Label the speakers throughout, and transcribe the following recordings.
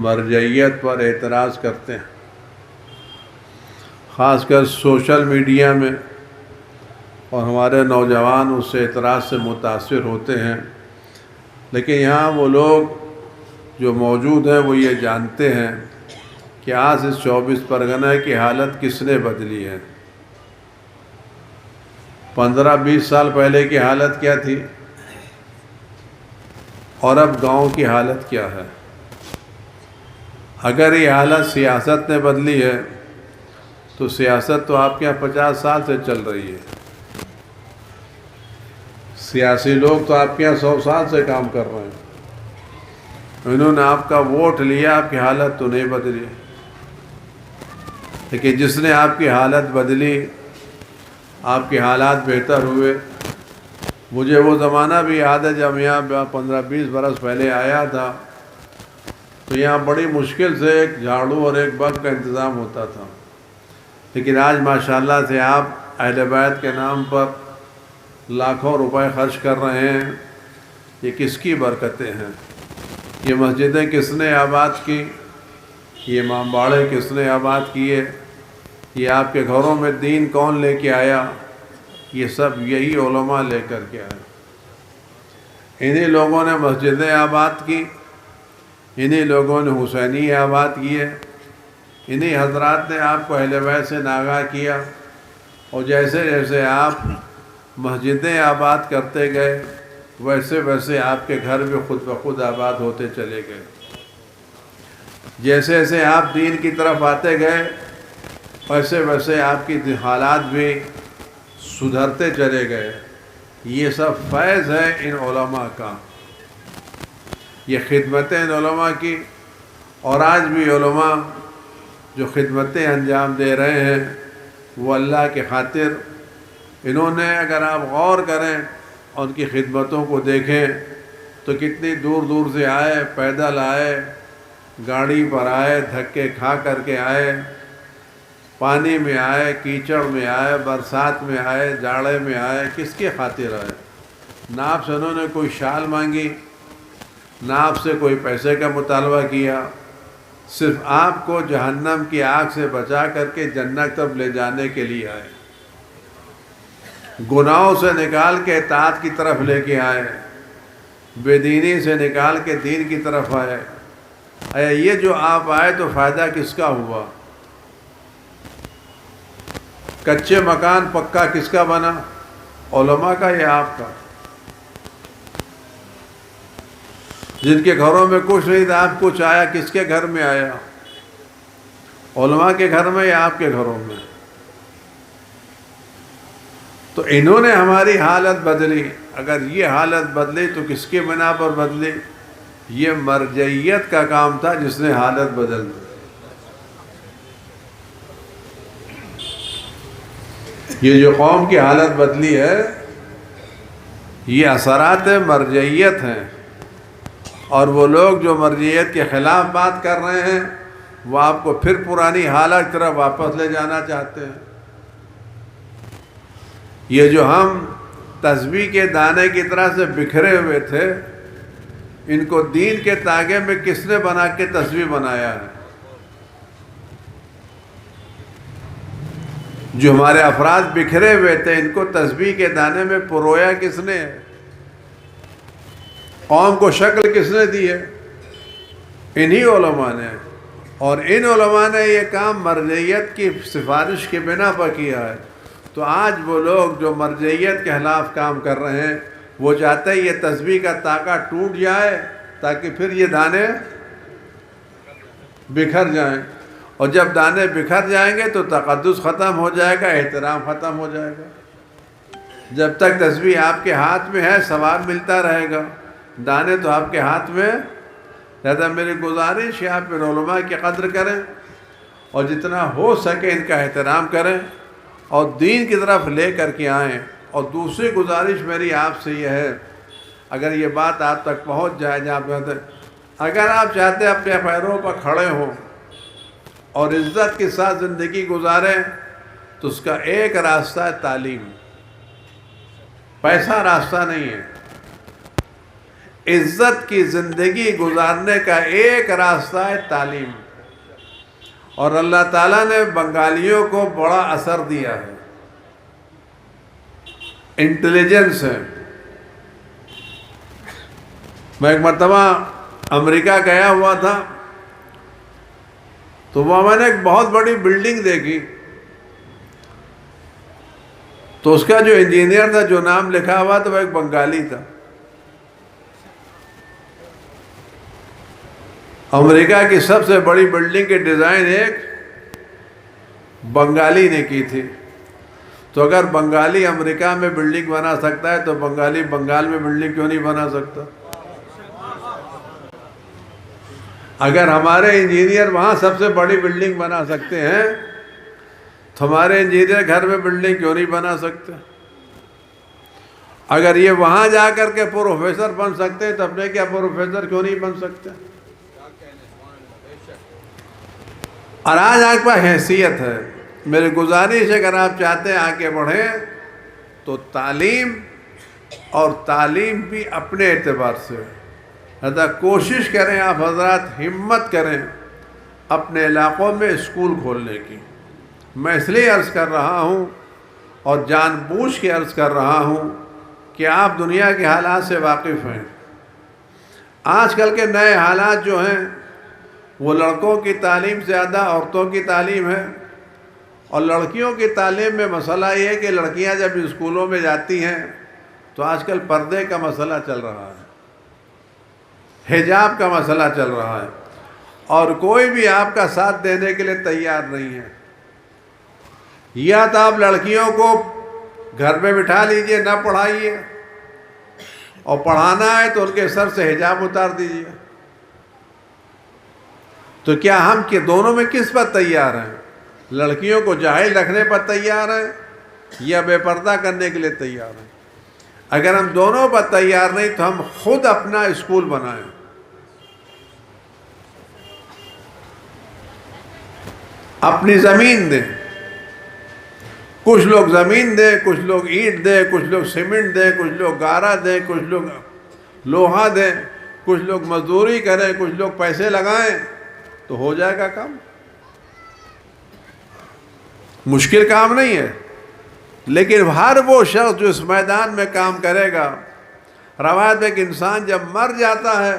Speaker 1: مرجعیت پر اعتراض کرتے ہیں، خاص کر سوشل میڈیا میں، اور ہمارے نوجوان اس سے اعتراض سے متاثر ہوتے ہیں، لیکن یہاں وہ لوگ جو موجود ہیں وہ یہ جانتے ہیں کہ آج اس 24 پرگنہ کی حالت کس نے بدلی ہے۔ 15-20 سال پہلے کی حالت کیا تھی اور اب گاؤں کی حالت کیا ہے؟ اگر یہ حالت سیاست نے بدلی ہے تو سیاست تو آپ کے یہاں 50 سال سے چل رہی ہے، سیاسی لوگ تو آپ کے یہاں 100 سال سے کام کر رہے ہیں، انہوں نے آپ کا ووٹ لیا، آپ کی حالت تو نہیں بدلی۔ لیکن جس نے آپ کی حالت بدلی، آپ کے حالات بہتر ہوئے۔ مجھے وہ زمانہ بھی یاد ہے جب یہاں 15-20 برس پہلے آیا تھا تو یہاں بڑی مشکل سے ایک جھاڑو اور ایک بلب کا انتظام ہوتا تھا، لیکن آج ماشاءاللہ سے آپ اہل بیت کے نام پر لاکھوں روپے خرچ کر رہے ہیں۔ یہ کس کی برکتیں ہیں؟ یہ مسجدیں کس نے آباد کی؟ یہ امام باڑے کس نے آباد کیے؟ یہ آپ کے گھروں میں دین کون لے کے آیا؟ یہ سب یہی علماء لے کر کے آئے۔ انہی لوگوں نے مسجدیں آباد کی، انہی لوگوں نے حسینی آباد کیے، انہی حضرات نے آپ کو اہل بیت سے ناگاہ کیا، اور جیسے جیسے آپ مسجدیں آباد کرتے گئے ویسے ویسے آپ کے گھر بھی خود بخود آباد ہوتے چلے گئے۔ جیسے جیسے آپ دین کی طرف آتے گئے ویسے ویسے آپ کی حالات بھی سدھرتے چلے گئے۔ یہ سب فیض ہے ان علماء کا، یہ خدمتیں ان علماء کی، اور آج بھی علماء جو خدمتیں انجام دے رہے ہیں وہ اللہ کے خاطر، انہوں نے اگر آپ غور کریں اور ان کی خدمتوں کو دیکھیں تو کتنی دور دور سے آئے، پیدل آئے، گاڑی پر آئے، دھکے کھا کر کے آئے، پانی میں آئے، کیچڑ میں آئے، برسات میں آئے، جاڑے میں آئے، کس کی خاطر آئے؟ نہ آپ سے انہوں نے کوئی شال مانگی، نہ آپ سے کوئی پیسے کا مطالبہ کیا، صرف آپ کو جہنم کی آگ سے بچا کر کے جنت تک لے جانے کے لیے آئے، گناہوں سے نکال کے اطاعت کی طرف لے کے آئے، بے دینی سے نکال کے دین کی طرف آئے۔ یہ جو آپ آئے تو فائدہ کس کا ہوا؟ کچے مکان پکا کس کا بنا؟ علماء کا یا آپ کا؟ جن کے گھروں میں کچھ نہیں تھا، آپ کچھ آیا، کس کے گھر میں آیا؟ علماء کے گھر میں یا آپ کے گھروں میں؟ تو انہوں نے ہماری حالت بدلی۔ اگر یہ حالت بدلی تو کس کی بنا پر بدلی؟ یہ مرجعیت کا کام تھا جس نے حالت بدل دی۔ یہ جو قوم کی حالت بدلی ہے یہ اثرات مرجعیت ہیں، اور وہ لوگ جو مرجعیت کے خلاف بات کر رہے ہیں وہ آپ کو پھر پرانی حالت کی طرف واپس لے جانا چاہتے ہیں۔ یہ جو ہم تسبیح کے دانے کی طرح سے بکھرے ہوئے تھے، ان کو دین کے تاغے میں کس نے بنا کے تسبیح بنایا ہے؟ جو ہمارے افراد بکھرے ہوئے تھے ان کو تسبیح کے دانے میں پرویا کس نے ہے؟ قوم کو شکل کس نے دی ہے؟ انہی علماء نے، اور ان علماء نے یہ کام مرجعیت کی سفارش کی بنا پر کیا ہے۔ تو آج وہ لوگ جو مرجعیت کے خلاف کام کر رہے ہیں وہ چاہتے ہیں یہ تسبیح کا طاقہ ٹوٹ جائے تاکہ پھر یہ دانے بکھر جائیں، اور جب دانے بکھر جائیں گے تو تقدس ختم ہو جائے گا، احترام ختم ہو جائے گا۔ جب تک تسبیح آپ کے ہاتھ میں ہے ثواب ملتا رہے گا، دانے تو آپ کے ہاتھ میں۔ لہذا میری گزارش ہے آپ ان علماء کی قدر کریں اور جتنا ہو سکے ان کا احترام کریں اور دین کی طرف لے کر کے آئیں۔ اور دوسری گزارش میری آپ سے یہ ہے، اگر یہ بات آپ تک پہنچ جائے جہاں پہ اگر آپ چاہتے ہیں اپنے پیروں پر کھڑے ہوں اور عزت کے ساتھ زندگی گزاریں تو اس کا ایک راستہ ہے تعلیم، پیسہ راستہ نہیں ہے۔ عزت کی زندگی گزارنے کا ایک راستہ ہے تعلیم، اور اللہ تعالیٰ نے بنگالیوں کو بڑا اثر دیا ہے، انٹیلیجنس ہے۔ میں ایک مرتبہ امریکہ گیا ہوا تھا، تو وہاں میں نے ایک بہت بڑی بلڈنگ دیکھی، تو اس کا جو انجینئر تھا، جو نام لکھا ہوا تھا، وہ ایک بنگالی تھا۔ امریکہ کی سب سے بڑی بلڈنگ کی ڈیزائن ایک بنگالی نے کی تھی۔ تو اگر بنگالی امریکہ میں بلڈنگ بنا سکتا ہے تو بنگالی بنگال میں بلڈنگ کیوں نہیں بنا سکتا؟ اگر ہمارے انجینئر وہاں سب سے بڑی بلڈنگ بنا سکتے ہیں تو ہمارے انجینئر گھر میں بلڈنگ کیوں نہیں بنا سکتے؟ اگر یہ وہاں جا کر کے پروفیسر بن سکتے ہیں تو اپنے کیا پروفیسر کیوں نہیں بن سکتے؟ اور آج آپ کا حیثیت ہے۔ میری گزارش ہے، اگر آپ چاہتے ہیں آگے بڑھیں تو تعلیم، اور تعلیم بھی اپنے اعتبار سے، لہذا کوشش کریں، آپ حضرات ہمت کریں اپنے علاقوں میں اسکول کھولنے کی۔ میں اس لیے عرض کر رہا ہوں اور جان بوجھ کے عرض کر رہا ہوں کہ آپ دنیا کے حالات سے واقف ہیں۔ آج کل کے نئے حالات جو ہیں وہ لڑکوں کی تعلیم سے زیادہ عورتوں کی تعلیم ہے، اور لڑکیوں کی تعلیم میں مسئلہ یہ ہے کہ لڑکیاں جب اسکولوں میں جاتی ہیں تو آج کل پردے کا مسئلہ چل رہا ہے، حجاب کا مسئلہ چل رہا ہے، اور کوئی بھی آپ کا ساتھ دینے کے لیے تیار نہیں ہے۔ یا تو آپ لڑکیوں کو گھر میں بٹھا لیجئے، نہ پڑھائیے، اور پڑھانا ہے تو ان کے سر سے حجاب اتار دیجئے۔ تو کیا ہم کہ دونوں میں کس پر تیار ہیں؟ لڑکیوں کو جاہل رکھنے پر تیار ہیں یا بے پردہ کرنے کے لیے تیار ہیں؟ اگر ہم دونوں پر تیار نہیں تو ہم خود اپنا اسکول بنائیں۔ اپنی زمین دیں، کچھ لوگ زمین دیں، کچھ لوگ اینٹ دیں، کچھ لوگ سیمنٹ دیں، کچھ لوگ گارا دیں، کچھ لوگ لوہا دیں، کچھ لوگ مزدوری کریں، کچھ لوگ پیسے لگائیں، تو ہو جائے گا کام۔ مشکل کام نہیں ہے، لیکن ہر وہ شخص جو اس میدان میں کام کرے گا، روایت ہے کہ انسان جب مر جاتا ہے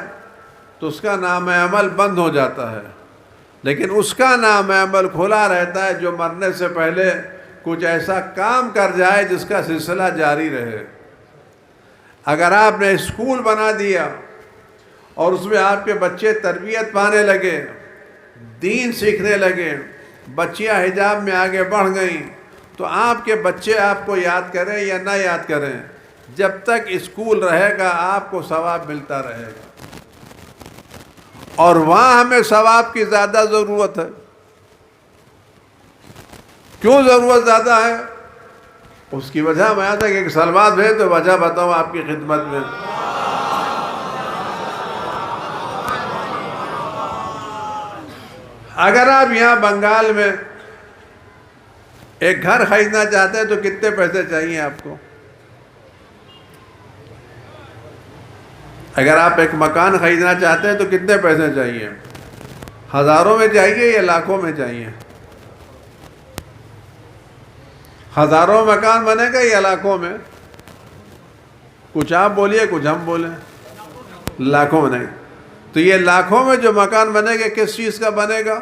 Speaker 1: تو اس کا نام عمل بند ہو جاتا ہے، لیکن اس کا نام عمل کھلا رہتا ہے جو مرنے سے پہلے کچھ ایسا کام کر جائے جس کا سلسلہ جاری رہے۔ اگر آپ نے اسکول بنا دیا اور اس میں آپ کے بچے تربیت پانے لگے، دین سیکھنے لگے، بچیاں حجاب میں آگے بڑھ گئیں، تو آپ کے بچے آپ کو یاد کریں یا نہ یاد کریں، جب تک اسکول رہے گا آپ کو ثواب ملتا رہے گا۔ اور وہاں ہمیں ثواب کی زیادہ ضرورت ہے۔ کیوں ضرورت زیادہ ہے؟ اس کی وجہ میں آتا کہ ایک سلوات ہے تو وجہ بتاؤں آپ کی خدمت میں۔ اگر آپ یہاں بنگال میں ایک گھر خریدنا چاہتے ہیں تو کتنے پیسے چاہیے آپ کو؟ اگر آپ ایک مکان خریدنا چاہتے ہیں تو کتنے پیسے چاہیے؟ ہزاروں میں چاہیے یا لاکھوں میں چاہیے؟ ہزاروں مکان بنے گا یا لاکھوں میں؟ کچھ آپ بولیے، کچھ ہم بولیں۔ لاکھوں میں نہیں۔ تو یہ لاکھوں میں جو مکان بنے گا کس چیز کا بنے گا؟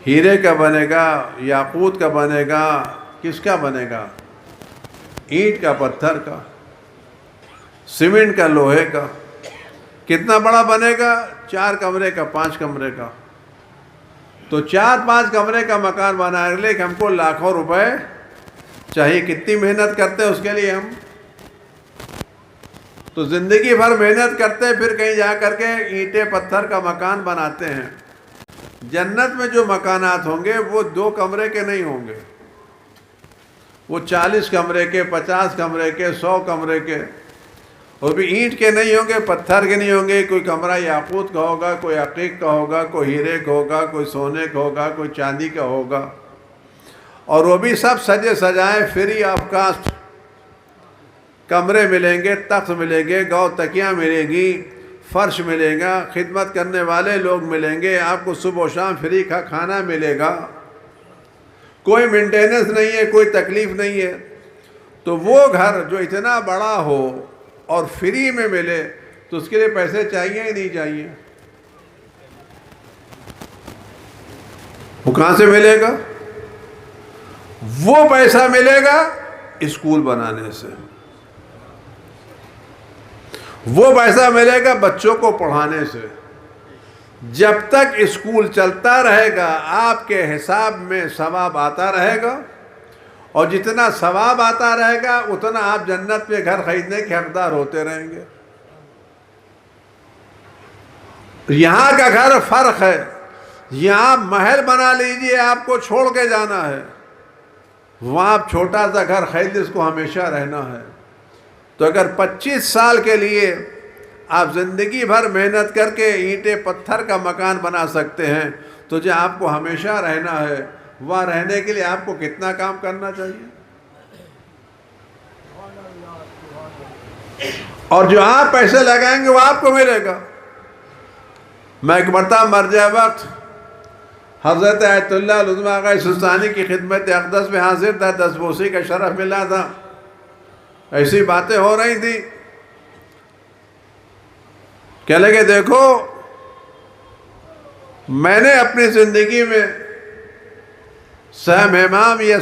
Speaker 1: ہیرے کا بنے گا، یاقوت کا بنے گا، کس کا بنے گا؟ اینٹ کا، پتھر کا، سیمنٹ کا، لوہے کا۔ کتنا بڑا بنے گا؟ 4 کمرے کا، 5 کمرے کا۔ تو 4-5 کمرے کا مکان بنانے کے لیے ہم کو لاکھوں روپے چاہیے۔ کتنی محنت کرتے ہیں اس کے لیے ہم؟ تو زندگی بھر محنت کرتے ہیں، پھر کہیں جا کر کے اینٹیں پتھر کا مکان بناتے ہیں۔ جنت میں جو مکانات ہوں گے وہ 2 کمرے کے نہیں ہوں گے، وہ 40 کمرے کے، 50 کمرے کے، 100 کمرے کے، وہ بھی اینٹ کے نہیں ہوں گے، پتھر کے نہیں ہوں گے۔ کوئی کمرہ یاقوت کا ہوگا، کوئی عقیق کا ہوگا، کوئی ہیرے کا ہوگا، کوئی سونے کا ہوگا، کوئی چاندی کا ہوگا، اور وہ بھی سب سجے سجائے، فری آف کاسٹ۔ کمرے ملیں گے، تخت ملیں گے، گو تکیاں ملیں گی، فرش ملے گا، خدمت کرنے والے لوگ ملیں گے، آپ کو صبح و شام فری کا کھانا ملے گا، کوئی مینٹیننس نہیں ہے، کوئی تکلیف نہیں ہے۔ تو وہ گھر جو اتنا بڑا ہو اور فری میں ملے تو اس کے لیے پیسے چاہیے ہی نہیں چاہیے؟ وہ کہاں سے ملے گا؟ وہ پیسہ ملے گا اسکول بنانے سے، وہ پیسہ ملے گا بچوں کو پڑھانے سے۔ جب تک اسکول چلتا رہے گا آپ کے حساب میں ثواب آتا رہے گا، اور جتنا ثواب آتا رہے گا اتنا آپ جنت میں گھر خریدنے کے حقدار ہوتے رہیں گے۔ یہاں کا گھر فرق ہے، یہاں محل بنا لیجئے، آپ کو چھوڑ کے جانا ہے، وہاں آپ چھوٹا سا گھر خرید اس کو ہمیشہ رہنا ہے۔ تو اگر 25 سال کے لیے آپ زندگی بھر محنت کر کے اینٹیں پتھر کا مکان بنا سکتے ہیں، تو جو آپ کو ہمیشہ رہنا ہے وہاں رہنے کے لیے آپ کو کتنا کام کرنا چاہیے؟ اور جو آپ پیسے لگائیں گے وہ آپ کو ملے گا۔ میں ایک مرتبہ مرجع وقت حضرت آیت اللہ العظمیٰ آغا سستانی کی خدمت اقدس میں حاضر تھا، دستبوسی کا شرف ملا تھا، ایسی باتیں ہو رہی تھی، کہنے لگے دیکھو میں نے اپنی زندگی میں سہم امام یا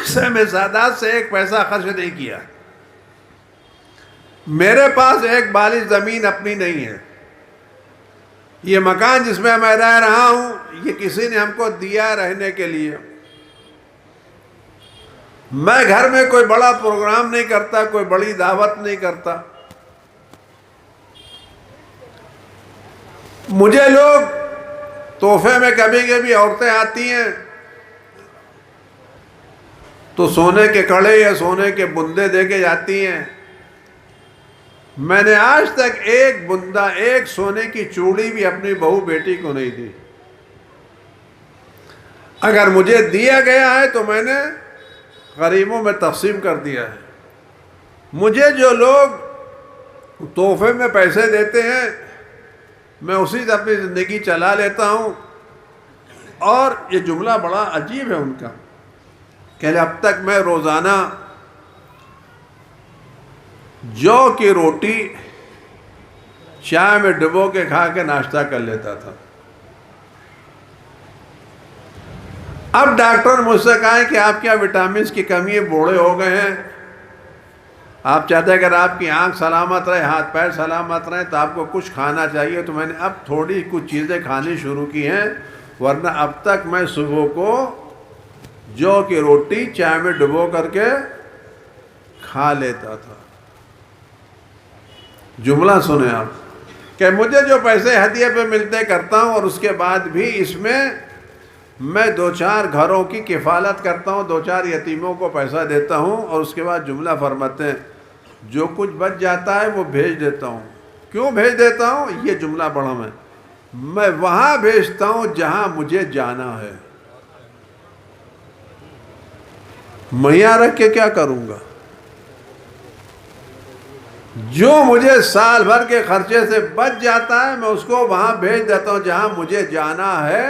Speaker 1: سہم سادات سے ایک پیسہ خرچ نہیں کیا، میرے پاس ایک بالی زمین اپنی نہیں ہے، یہ مکان جس میں میں رہ رہا ہوں یہ کسی نے ہم کو دیا رہنے کے لیے۔ میں گھر میں کوئی بڑا پروگرام نہیں کرتا، کوئی بڑی دعوت نہیں کرتا، مجھے لوگ تحفے میں کبھی کبھی عورتیں آتی ہیں تو سونے کے کڑے یا سونے کے بندے دے کے جاتی ہیں، میں نے آج تک ایک بندہ، ایک سونے کی چوڑی بھی اپنی بہو بیٹی کو نہیں دی۔ اگر مجھے دیا گیا ہے تو میں نے غریبوں میں تقسیم کر دیا ہے۔ مجھے جو لوگ تحفے میں پیسے دیتے ہیں میں اسی سے اپنی زندگی چلا لیتا ہوں۔ اور یہ جملہ بڑا عجیب ہے ان کا کہ اب تک میں روزانہ جو کی روٹی چائے میں ڈبو کے کھا کے ناشتہ کر لیتا تھا۔ اب ڈاکٹر نے مجھ سے کہا ہے کہ آپ کیا وٹامنس کی کمی ہے، بوڑھے ہو گئے ہیں، آپ چاہتے ہیں اگر آپ کی آنکھ سلامت رہے، ہاتھ پیر سلامت رہے تو آپ کو کچھ کھانا چاہیے۔ تو میں نے اب تھوڑی کچھ چیزیں کھانی شروع کی ہیں، ورنہ اب تک میں صبح کو جو کی روٹی چائے میں ڈبو کر کے کھا لیتا تھا۔ جملہ سنیں آپ کہ مجھے جو پیسے ہدیے پہ ملتے کرتا ہوں، اور اس کے بعد بھی اس میں 2-4 گھروں کی کفالت کرتا ہوں، 2-4 یتیموں کو پیسہ دیتا ہوں، اور اس کے بعد جملہ فرماتے ہیں جو کچھ بچ جاتا ہے وہ بھیج دیتا ہوں۔ کیوں بھیج دیتا ہوں؟ یہ جملہ بڑا میں وہاں بھیجتا ہوں جہاں مجھے جانا ہے، میں یہاں رکھ کے کیا کروں گا؟ جو مجھے سال بھر کے خرچے سے بچ جاتا ہے میں اس کو وہاں بھیج دیتا ہوں جہاں مجھے جانا ہے۔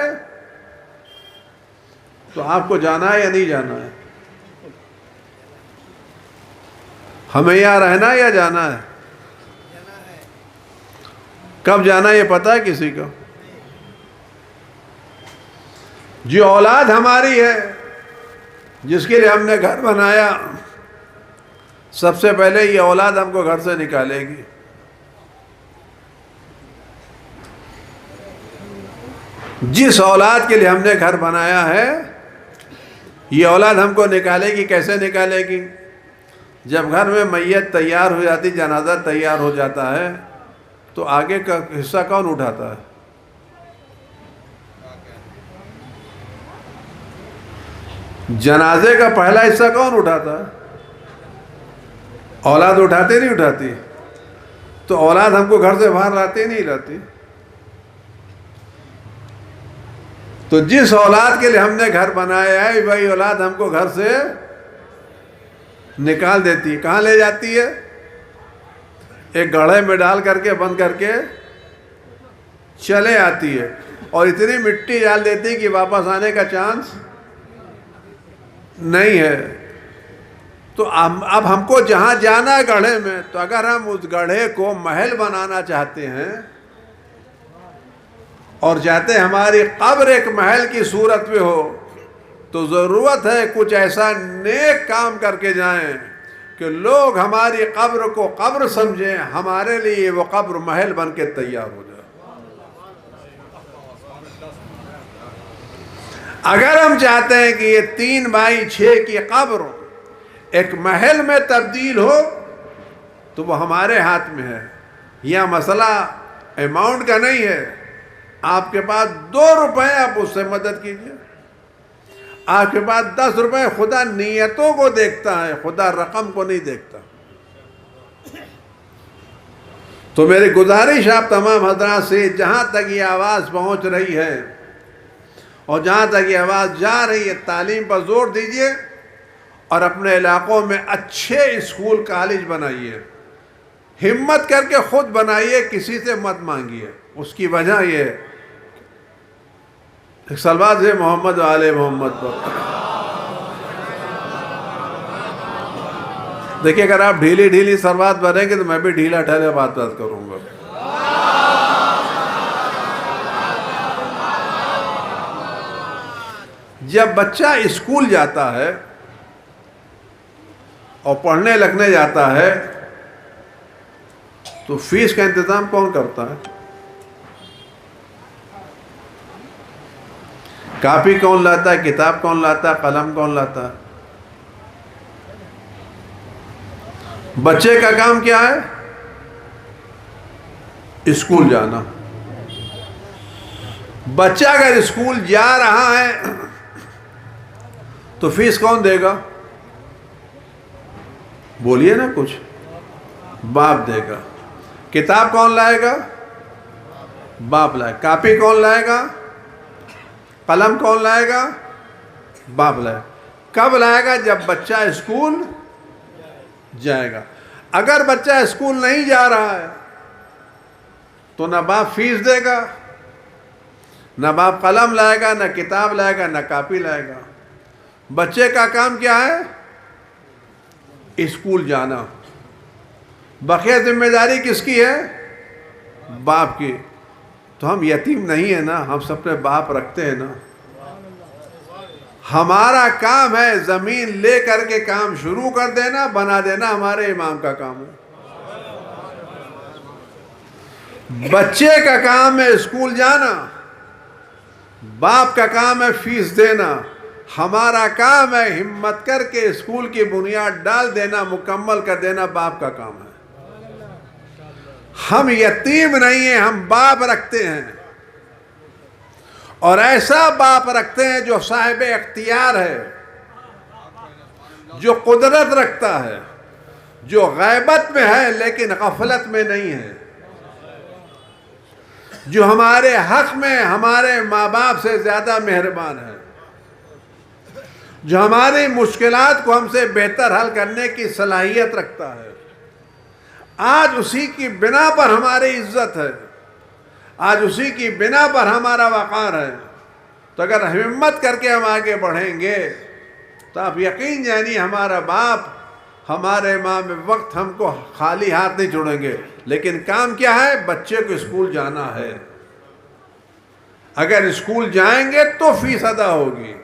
Speaker 1: تو آپ کو جانا ہے یا نہیں جانا ہے؟ ہمیں یہاں رہنا ہے یا جانا ہے؟ کب جانا ہے یہ پتہ ہے کسی کو؟ جو اولاد ہماری ہے، جس کے لیے ہم نے گھر بنایا، سب سے پہلے یہ اولاد ہم کو گھر سے نکالے گی۔ جس اولاد کے لیے ہم نے گھر بنایا ہے یہ اولاد ہم کو نکالے گی۔ کیسے نکالے گی؟ جب گھر میں میت تیار ہو جاتی، جنازہ تیار ہو جاتا ہے تو آگے کا حصہ کون اٹھاتا ہے؟ جنازے کا پہلا حصہ کون اٹھاتا ہے؟ اولاد اٹھاتے نہیں اٹھاتی؟ تو اولاد ہم کو گھر سے باہر لاتی نہیں لاتی؟ تو جس اولاد کے لیے ہم نے گھر بنایا ہے وہی اولاد ہم کو گھر سے نکال دیتی ہے. کہاں لے جاتی ہے؟ ایک گڑھے میں ڈال کر کے بند کر کے چلے آتی ہے، اور اتنی مٹی ڈال دیتی ہے کہ واپس آنے کا چانس نہیں ہے. تو اب ہم کو جہاں جانا ہے گڑھے میں، تو اگر ہم اس گڑھے کو محل بنانا چاہتے ہیں اور چاہتے ہیں ہماری قبر ایک محل کی صورت میں ہو، تو ضرورت ہے کچھ ایسا نیک کام کر کے جائیں کہ لوگ ہماری قبر کو قبر سمجھیں، ہمارے لیے وہ قبر محل بن کے تیار ہو جائے. اگر ہم چاہتے ہیں کہ یہ 3x6 کی قبر ایک محل میں تبدیل ہو، تو وہ ہمارے ہاتھ میں ہے. یہ مسئلہ اماؤنٹ کا نہیں ہے. آپ کے پاس 2 روپے، آپ اس سے مدد کیجئے. آپ کے پاس 10 روپے، خدا نیتوں کو دیکھتا ہے، خدا رقم کو نہیں دیکھتا. تو میری گزارش آپ تمام حضرات سے، جہاں تک یہ آواز پہنچ رہی ہے اور جہاں تک یہ آواز جا رہی ہے، تعلیم پر زور دیجئے اور اپنے علاقوں میں اچھے اسکول کالج بنائیے. ہمت کر کے خود بنائیے، کسی سے مت مانگیے. اس کی وجہ یہ ایک صلوات ہے محمد و آل محمد پر. دیکھیے، اگر آپ ڈھیلی ڈھیلی صلوات بنیں گے تو میں بھی ڈھیلا ڈھالا بات کروں گا. جب بچہ اسکول جاتا ہے اور پڑھنے لکھنے جاتا ہے تو فیس کا انتظام کون کرتا ہے؟ کاپی کون لاتا ہے؟ کتاب کون لاتا ہے؟ قلم کون لاتا ہے؟ بچے کا کام کیا ہے؟ اسکول جانا. بچہ اگر اسکول جا رہا ہے تو فیس کون دے گا؟ بولیے نا کچھ. باپ دے گا. کتاب کون لائے گا؟ باپ لائے گا. کاپی کون لائے گا؟ قلم کون لائے گا؟ باپ لائے گا. کب لائے گا؟ جب بچہ اسکول جائے گا. اگر بچہ اسکول نہیں جا رہا ہے تو نہ باپ فیس دے گا، نہ باپ قلم لائے گا، نہ کتاب لائے گا، نہ کاپی لائے گا. بچے کا کام کیا ہے؟ اسکول جانا. بقیہ ذمہ داری کس کی ہے؟ باپ کی. تو ہم یتیم نہیں ہیں نا، ہم سب پہ باپ رکھتے ہیں نا. ہمارا کام ہے زمین لے کر کے کام شروع کر دینا، بنا دینا ہمارے امام کا کام ہے. بچے کا کام ہے اسکول جانا، باپ کا کام ہے فیس دینا. ہمارا کام ہے ہمت کر کے اسکول کی بنیاد ڈال دینا، مکمل کر دینا، باپ کا کام ہے. ہم یتیم نہیں ہیں، ہم باپ رکھتے ہیں، اور ایسا باپ رکھتے ہیں جو صاحب اختیار ہے، جو قدرت رکھتا ہے، جو غیبت میں ہے لیکن غفلت میں نہیں ہے، جو ہمارے حق میں ہمارے ماں باپ سے زیادہ مہربان ہے، جو ہماری مشکلات کو ہم سے بہتر حل کرنے کی صلاحیت رکھتا ہے. آج اسی کی بنا پر ہماری عزت ہے، آج اسی کی بنا پر ہمارا وقار ہے. تو اگر ہمت کر کے ہم آگے بڑھیں گے تو آپ یقین جانیے ہمارا باپ ہمارے امام وقت ہم کو خالی ہاتھ نہیں چھوڑیں گے. لیکن کام کیا ہے؟ بچے کو اسکول جانا ہے. اگر اسکول جائیں گے تو فیس ادا ہوگی،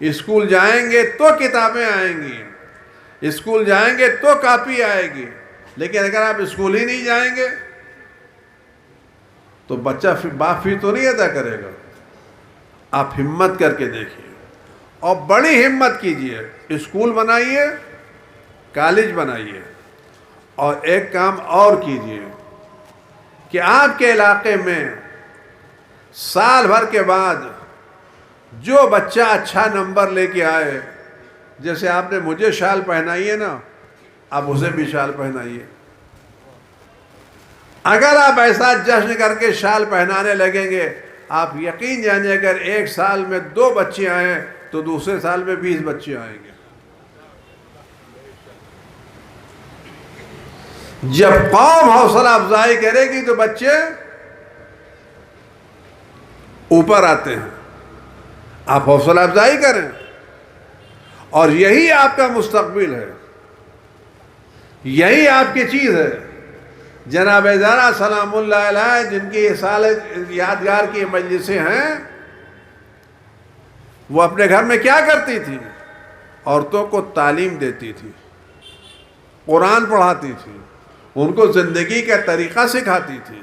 Speaker 1: اسکول جائیں گے تو کتابیں آئیں گی، اسکول جائیں گے تو کاپی آئے گی. لیکن اگر آپ اسکول ہی نہیں جائیں گے تو بچہ باپ فیس تو نہیں ادا کرے گا. آپ ہمت کر کے دیکھیے اور بڑی ہمت کیجئے. اسکول بنائیے، کالج بنائیے، اور ایک کام اور کیجئے کہ آپ کے علاقے میں سال بھر کے بعد جو بچہ اچھا نمبر لے کے آئے، جیسے آپ نے مجھے شال پہنائی ہے نا، آپ اسے بھی شال پہنائیے. اگر آپ ایسا جشن کر کے شال پہنانے لگیں گے، آپ یقین جانیے اگر ایک سال میں 2 بچے آئیں تو دوسرے سال میں 20 بچے آئیں گے. جب قوم حوصلہ افزائی کرے گی تو بچے اوپر آتے ہیں. آپ حوصلہ افزائی کریں اور یہی آپ کا مستقبل ہے, یہی آپ کی چیز ہے. جناب زہرا سلام اللہ علیہ جن کی سال یادگار کی مجلسیں ہیں, وہ اپنے گھر میں کیا کرتی تھی؟ عورتوں کو تعلیم دیتی تھی, قرآن پڑھاتی تھی, ان کو زندگی کا طریقہ سکھاتی تھی.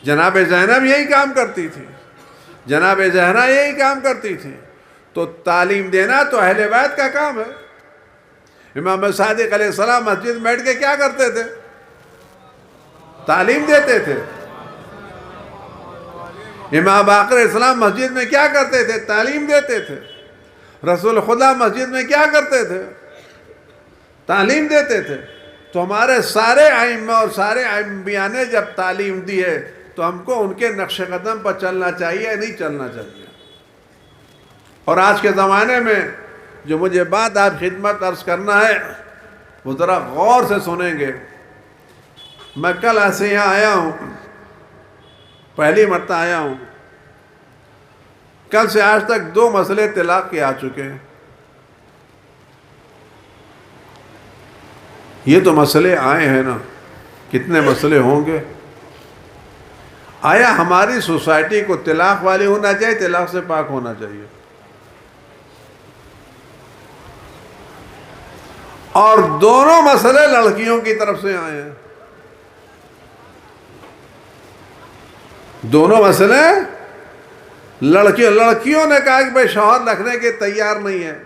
Speaker 1: جناب زینب یہی کام کرتی تھی, جناب زہرا یہی کام کرتی تھی. تو تعلیم دینا تو اہل بیت کا کام ہے. امام صادق علیہ السلام مسجد میں بیٹھ کے کیا کرتے تھے؟ تعلیم دیتے تھے. امام باقر علیہ السلام مسجد میں کیا کرتے تھے؟ تعلیم دیتے تھے. رسول خدا مسجد میں کیا کرتے تھے؟ تعلیم دیتے تھے. تو ہمارے سارے ائمہ اور سارے انبیاء نے جب تعلیم دی ہے تو ہم کو ان کے نقش قدم پر چلنا چاہیے, نہیں چلنا چاہیے. اور آج کے زمانے میں جو مجھے بات آپ خدمت عرض کرنا ہے وہ ذرا غور سے سنیں گے. میں کل ایسے یہاں آیا ہوں, پہلی مرتبہ آیا ہوں. کل سے آج تک 2 مسئلے طلاق کے آ چکے ہیں. یہ تو مسئلے آئے ہیں نا, کتنے مسئلے ہوں گے. آیا ہماری سوسائٹی کو طلاق والی ہونا چاہیے, طلاق سے پاک ہونا چاہیے؟ اور دونوں مسئلے لڑکیوں کی طرف سے آئے ہیں. دونوں مسئلے لڑکیوں نے کہا کہ بھائی شوہر رکھنے کے تیار نہیں ہے.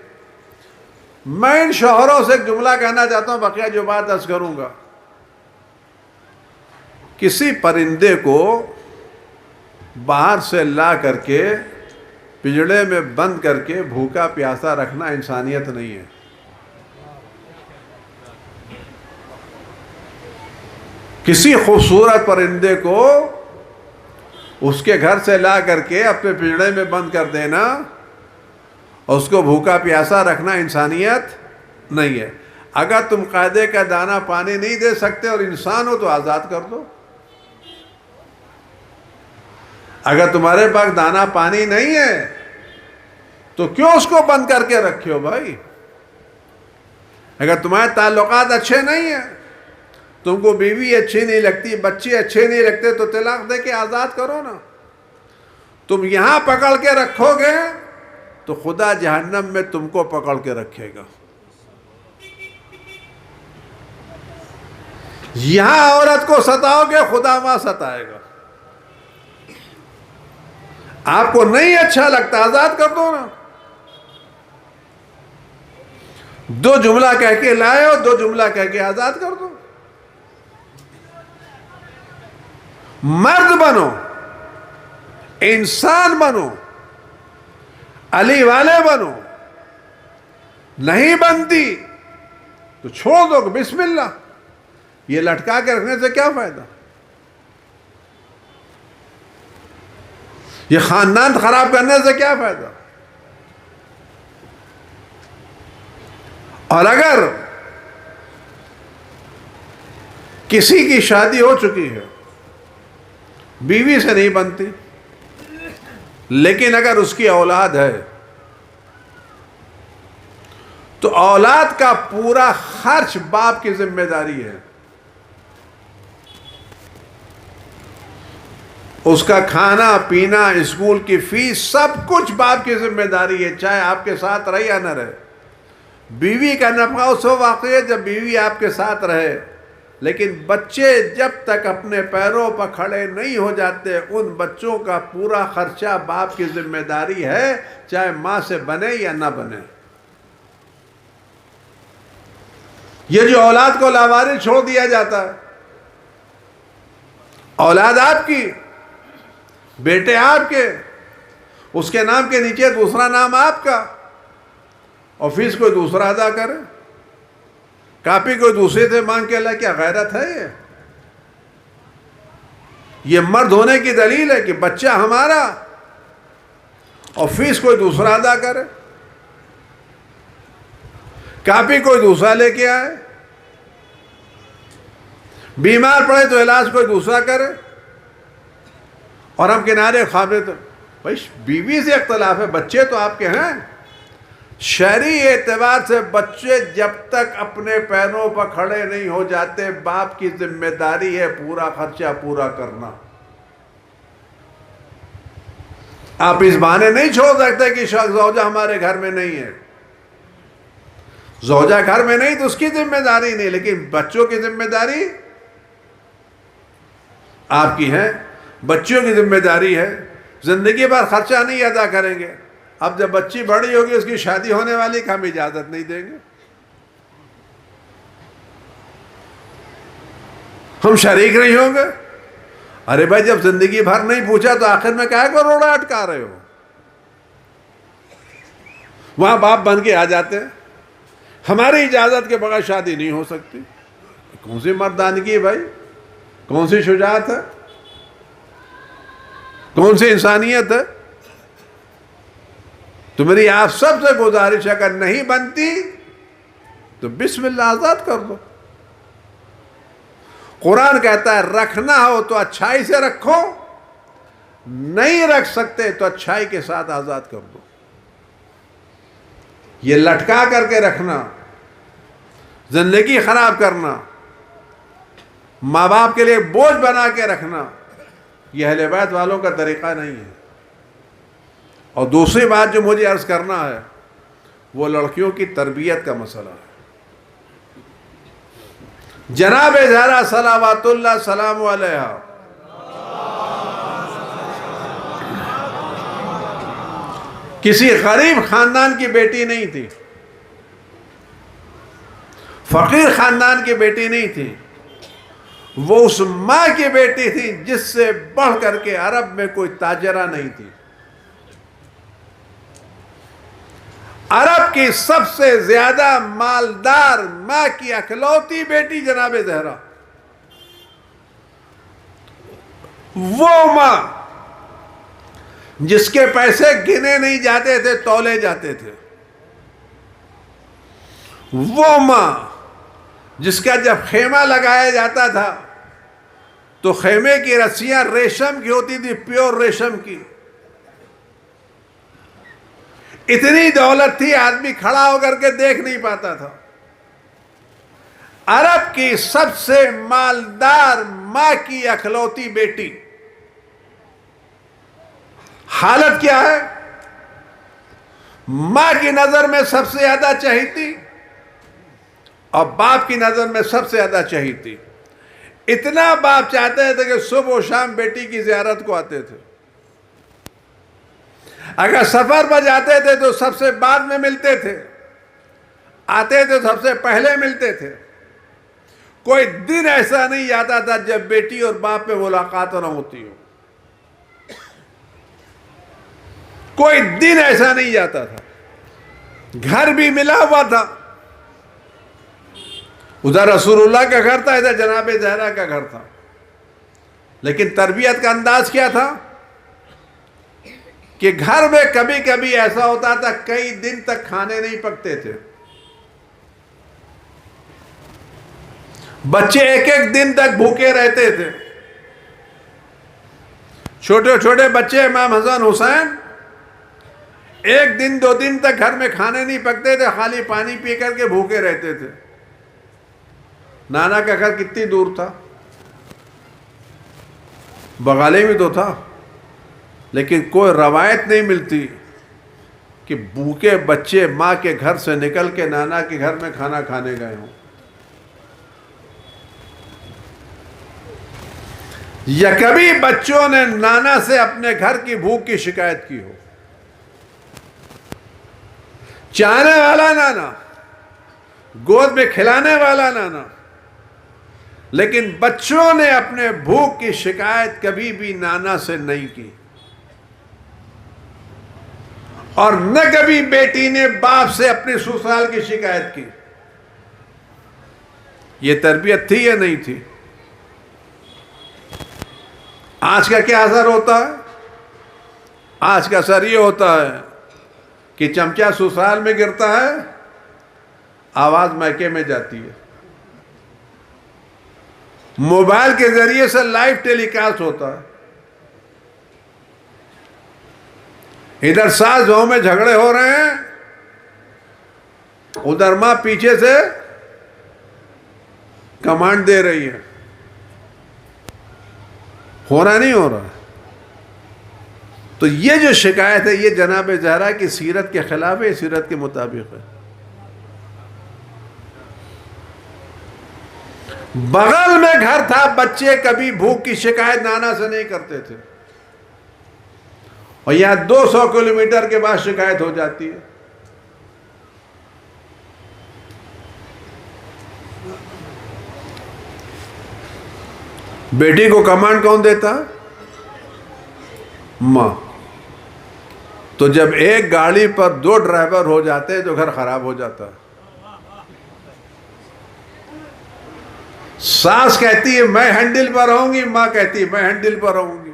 Speaker 1: میں ان شوہروں سے ایک جملہ کہنا چاہتا ہوں, بقیہ جو بات عرض کروں گا. کسی پرندے کو باہر سے لا کر کے پنجڑے میں بند کر کے بھوکا پیاسا رکھنا انسانیت نہیں ہے. کسی خوبصورت پرندے کو اس کے گھر سے لا کر کے اپنے پنجڑے میں بند کر دینا اور اس کو بھوکا پیاسا رکھنا انسانیت نہیں ہے. اگر تم قاعدے کا دانہ پانی نہیں دے سکتے اور انسان ہو تو آزاد کر دو. اگر تمہارے پاس دانہ پانی نہیں ہے تو کیوں اس کو بند کر کے رکھے ہو بھائی؟ اگر تمہارے تعلقات اچھے نہیں ہیں, تم کو بیوی اچھی نہیں لگتی, بچے اچھے نہیں لگتے, تو طلاق دے کے آزاد کرو نا. تم یہاں پکڑ کے رکھو گے تو خدا جہنم میں تم کو پکڑ کے رکھے گا. یہاں عورت کو ستاؤ گے, خدا وہاں ستائے گا. آپ کو نہیں اچھا لگتا, آزاد کر دو نا. 2 جملہ کہہ کے لائے ہو, 2 جملہ کہہ کے آزاد کر دو. مرد بنو, انسان بنو, علی والے بنو. نہیں بنتی تو چھوڑ دو, بسم اللہ. یہ لٹکا کے رکھنے سے کیا فائدہ؟ یہ خاندان خراب کرنے سے کیا فائدہ؟ اور اگر کسی کی شادی ہو چکی ہے, بیوی سے نہیں بنتی, لیکن اگر اس کی اولاد ہے تو اولاد کا پورا خرچ باپ کی ذمہ داری ہے. اس کا کھانا پینا, اسکول کی فیس, سب کچھ باپ کی ذمہ داری ہے, چاہے آپ کے ساتھ رہے یا نہ رہے. بیوی کا نفقہ اس وقت واقع ہے جب بیوی آپ کے ساتھ رہے, لیکن بچے جب تک اپنے پیروں پر کھڑے نہیں ہو جاتے, ان بچوں کا پورا خرچہ باپ کی ذمہ داری ہے, چاہے ماں سے بنے یا نہ بنے. یہ جو اولاد کو لاوارث چھوڑ دیا جاتا ہے, اولاد آپ کی, بیٹے آپ کے, اس کے نام کے نیچے دوسرا نام آپ کا, اور فیس کوئی دوسرا ادا کرے, کاپی کوئی دوسرے سے مانگ کے اللہ, کیا غیرت ہے یہ مرد ہونے کی دلیل ہے کہ بچہ ہمارا اور فیس کوئی دوسرا ادا کرے, کاپی کوئی دوسرا لے کے آئے. بیمار پڑے تو علاج کوئی دوسرا کرے، اور ہم کنارے خوابے تو بھائی بیوی سے اختلاف ہے، بچے تو آپ کے ہیں۔ شرعی اعتبار سے بچے جب تک اپنے پیروں پر کھڑے نہیں ہو جاتے، باپ کی ذمہ داری ہے پورا خرچہ پورا کرنا۔ آپ اس بہانے نہیں چھوڑ سکتے کہ زوجہ ہمارے گھر میں نہیں ہے۔ زوجہ گھر میں نہیں تو اس کی ذمہ داری نہیں، لیکن بچوں کی ذمہ داری آپ کی ہے، بچوں کی ذمہ داری ہے۔ زندگی بھر خرچہ نہیں ادا کریں گے، اب جب بچی بڑی ہوگی اس کی شادی ہونے والی کہ ہم اجازت نہیں دیں گے، ہم شریک نہیں ہوں گے۔ ارے بھائی جب زندگی بھر نہیں پوچھا تو آخر میں کیا کو روڑا اٹکا رہے ہو؟ وہاں باپ بن کے آ جاتے ہیں، ہماری اجازت کے بغیر شادی نہیں ہو سکتی۔ کون سی مردانگی ہے بھائی، کون سی شجاعت ہے، کون سی انسانیت ہے؟ تو میری آپ سب سے گزارش ہے، اگر نہیں بنتی تو بسم اللہ آزاد کر دو۔ قرآن کہتا ہے رکھنا ہو تو اچھائی سے رکھو، نہیں رکھ سکتے تو اچھائی کے ساتھ آزاد کر دو۔ یہ لٹکا کر کے رکھنا، زندگی خراب کرنا، ماں باپ کے لیے بوجھ بنا کے رکھنا، یہ اہل بیت والوں کا طریقہ نہیں ہے۔ اور دوسری بات جو مجھے عرض کرنا ہے وہ لڑکیوں کی تربیت کا مسئلہ ہے۔ جناب زہرا صلوات اللہ سلام علیہا کسی غریب خاندان کی بیٹی نہیں تھی، فقیر خاندان کی بیٹی نہیں تھی، وہ اس ماں کی بیٹی تھی جس سے بڑھ کر کے عرب میں کوئی تاجرہ نہیں تھی۔ عرب کی سب سے زیادہ مالدار ماں کی اکلوتی بیٹی جناب زہرا، وہ ماں جس کے پیسے گنے نہیں جاتے تھے، تولے جاتے تھے، وہ ماں جس کا جب خیمہ لگایا جاتا تھا تو خیمے کی رسیاں ریشم کی ہوتی تھی، پیور ریشم کی۔ اتنی دولت تھی آدمی کھڑا ہو کر کے دیکھ نہیں پاتا تھا۔ عرب کی سب سے مالدار ماں کی اکلوتی بیٹی، حالت کیا ہے؟ ماں کی نظر میں سب سے زیادہ چہیتی اور باپ کی نظر میں سب سے زیادہ چہیتی۔ اتنا باپ چاہتے تھے کہ صبح و شام بیٹی کی زیارت کو آتے تھے، اگر سفر پر جاتے تھے تو سب سے بعد میں ملتے تھے، آتے تھے سب سے پہلے ملتے تھے۔ کوئی دن ایسا نہیں جاتا تھا جب بیٹی اور باپ میں ملاقات نہ ہوتی ہو، کوئی دن ایسا نہیں جاتا تھا۔ گھر بھی ملا ہوا تھا، ادھر رسول اللہ کا گھر تھا، ادھر جناب زہرا کا گھر تھا، لیکن تربیت کا انداز کیا تھا کہ گھر میں کبھی کبھی ایسا ہوتا تھا کئی دن تک کھانے نہیں پکتے تھے، بچے ایک ایک دن تک بھوکے رہتے تھے۔ چھوٹے چھوٹے بچے امام حسن حسین ایک دن دو دن تک گھر میں کھانے نہیں پکتے تھے، خالی پانی پی کر کے بھوکے رہتے تھے۔ نانا کا گھر کتنی دور تھا، بغالے میں تو تھا، لیکن کوئی روایت نہیں ملتی کہ بھوکے بچے ماں کے گھر سے نکل کے نانا کے گھر میں کھانا کھانے گئے ہوں، یا کبھی بچوں نے نانا سے اپنے گھر کی بھوک کی شکایت کی ہو۔ چاہنے والا نانا، گود میں کھلانے والا نانا، لیکن بچوں نے اپنے بھوک کی شکایت کبھی بھی نانا سے نہیں کی، اور نہ کبھی بیٹی نے باپ سے اپنے سسرال کی شکایت کی۔ یہ تربیت تھی یا نہیں تھی؟ آج کا کیا اثر ہوتا ہے؟ آج کا اثر یہ ہوتا ہے کہ چمچہ سسرال میں گرتا ہے، آواز میکے میں جاتی ہے، موبائل کے ذریعے سے لائیو ٹیلی کاسٹ ہوتا ہے. ادھر ساس بہو میں جھگڑے ہو رہے ہیں, ادھر ماں پیچھے سے کمانڈ دے رہی ہے. ہو رہا نہیں ہو رہا؟ تو یہ جو شکایت ہے یہ جناب زہرا کی سیرت کے خلاف ہے, سیرت کے مطابق ہے. بغل میں گھر تھا, بچے کبھی بھوک کی شکایت نانا سے نہیں کرتے تھے, اور یہاں 200 کلومیٹر کے بعد شکایت ہو جاتی ہے. بیٹی کو کمانڈ کون دیتا؟ ماں. تو جب ایک گاڑی پر 2 ڈرائیور ہو جاتے ہیں تو گھر خراب ہو جاتا ہے. ساس کہتی ہے میں ہینڈل پر رہوں گی, ماں کہتی ہے میں ہینڈل پر رہوں گی.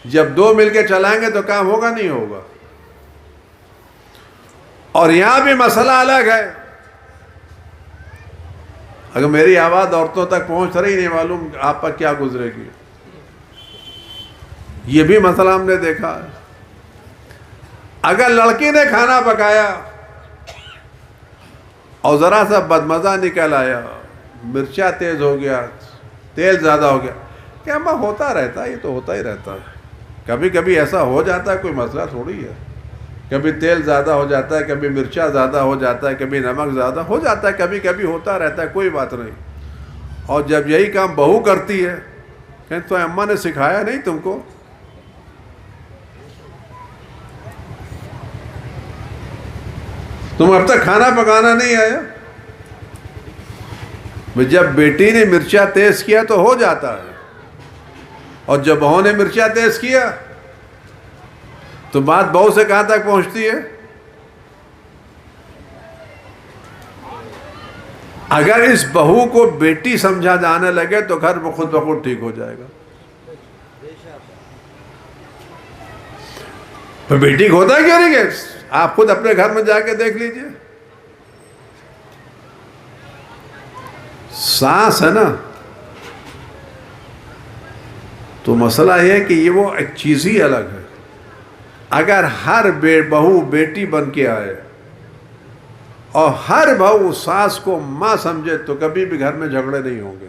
Speaker 1: جب 2 مل کے چلائیں گے تو کام ہوگا نہیں ہوگا. اور یہاں بھی مسئلہ الگ ہے. اگر میری آواز عورتوں تک پہنچ رہی نہیں, معلوم آپ پر کیا گزرے گی. یہ بھی مسئلہ ہم نے دیکھا ہے. اگر لڑکی نے کھانا پکایا اور ذرا سا بدمزہ نکل آیا, مرچا تیز ہو گیا, تیل زیادہ ہو گیا, کیا ماں ہوتا رہتا ہے, یہ تو ہوتا ہی رہتا ہے. کبھی کبھی ایسا ہو جاتا ہے, کوئی مسئلہ تھوڑی ہے. کبھی تیل زیادہ ہو جاتا ہے, کبھی مرچا زیادہ ہو جاتا ہے, کبھی نمک زیادہ ہو جاتا ہے, کبھی کبھی ہوتا رہتا ہے, کوئی بات نہیں. اور جب یہی کام بہو کرتی ہے, کہ تو اماں نے سکھایا نہیں تم کو؟ تم اب تک کھانا پکانا نہیں آیا؟ جب بیٹی نے مرچا تیز کیا تو ہو جاتا ہے, اور جب بہو نے مرچا تیز کیا تو بات بہو سے کہاں تک پہنچتی ہے؟ اگر اس بہو کو بیٹی سمجھا جانے لگے تو گھر خود بخود ٹھیک ہو جائے گا. تو بیٹی کو ہوتا کیوں نہیں ہے؟ آپ خود اپنے گھر میں جا کے دیکھ لیجئے. ساس ہے نا, تو مسئلہ یہ ہے کہ یہ وہ ایک چیز ہی الگ ہے. اگر ہر بہو بیٹی بن کے آئے اور ہر بہو ساس کو ماں سمجھے تو کبھی بھی گھر میں جھگڑے نہیں ہوں گے.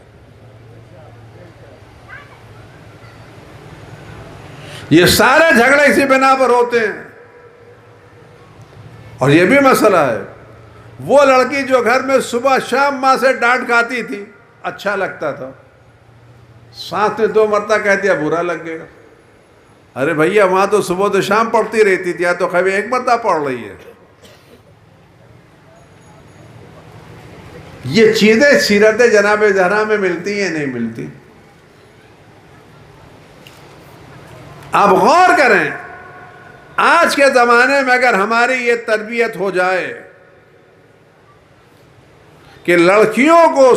Speaker 1: یہ سارے جھگڑے اسی بنا پر ہوتے ہیں. اور یہ بھی مسئلہ ہے, وہ لڑکی جو گھر میں صبح شام ماں سے ڈانٹ کھاتی تھی, اچھا لگتا تھا, ساتھ میں 2 مرتبہ کہہ دیا برا لگ گیا. ارے بھیا وہاں تو صبح تو شام پڑھتی رہتی تھی, یا تو کبھی 1 مرتبہ پڑھ رہی ہے. یہ چیزیں سیرت جناب زہرا میں ملتی ہیں نہیں ملتی؟ آپ غور کریں, آج کے زمانے میں اگر ہماری یہ تربیت ہو جائے کہ لڑکیوں کو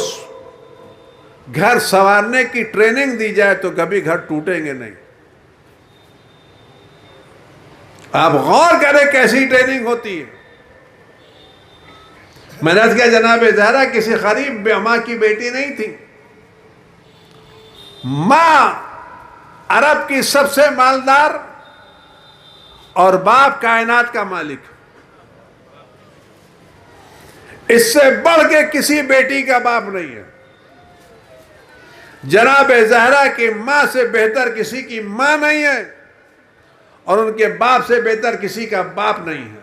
Speaker 1: گھر سنوارنے کی ٹریننگ دی جائے تو کبھی گھر ٹوٹیں گے نہیں. آپ غور کریں کیسی ٹریننگ ہوتی ہے. میں نے کہا جناب زہرا کسی غریب ماں کی بیٹی نہیں تھی. ماں عرب کی سب سے مالدار اور باپ کائنات کا مالک. اس سے بڑھ کے کسی بیٹی کا باپ نہیں ہے. جناب زہرا کی ماں سے بہتر کسی کی ماں نہیں ہے, اور ان کے باپ سے بہتر کسی کا باپ نہیں ہے.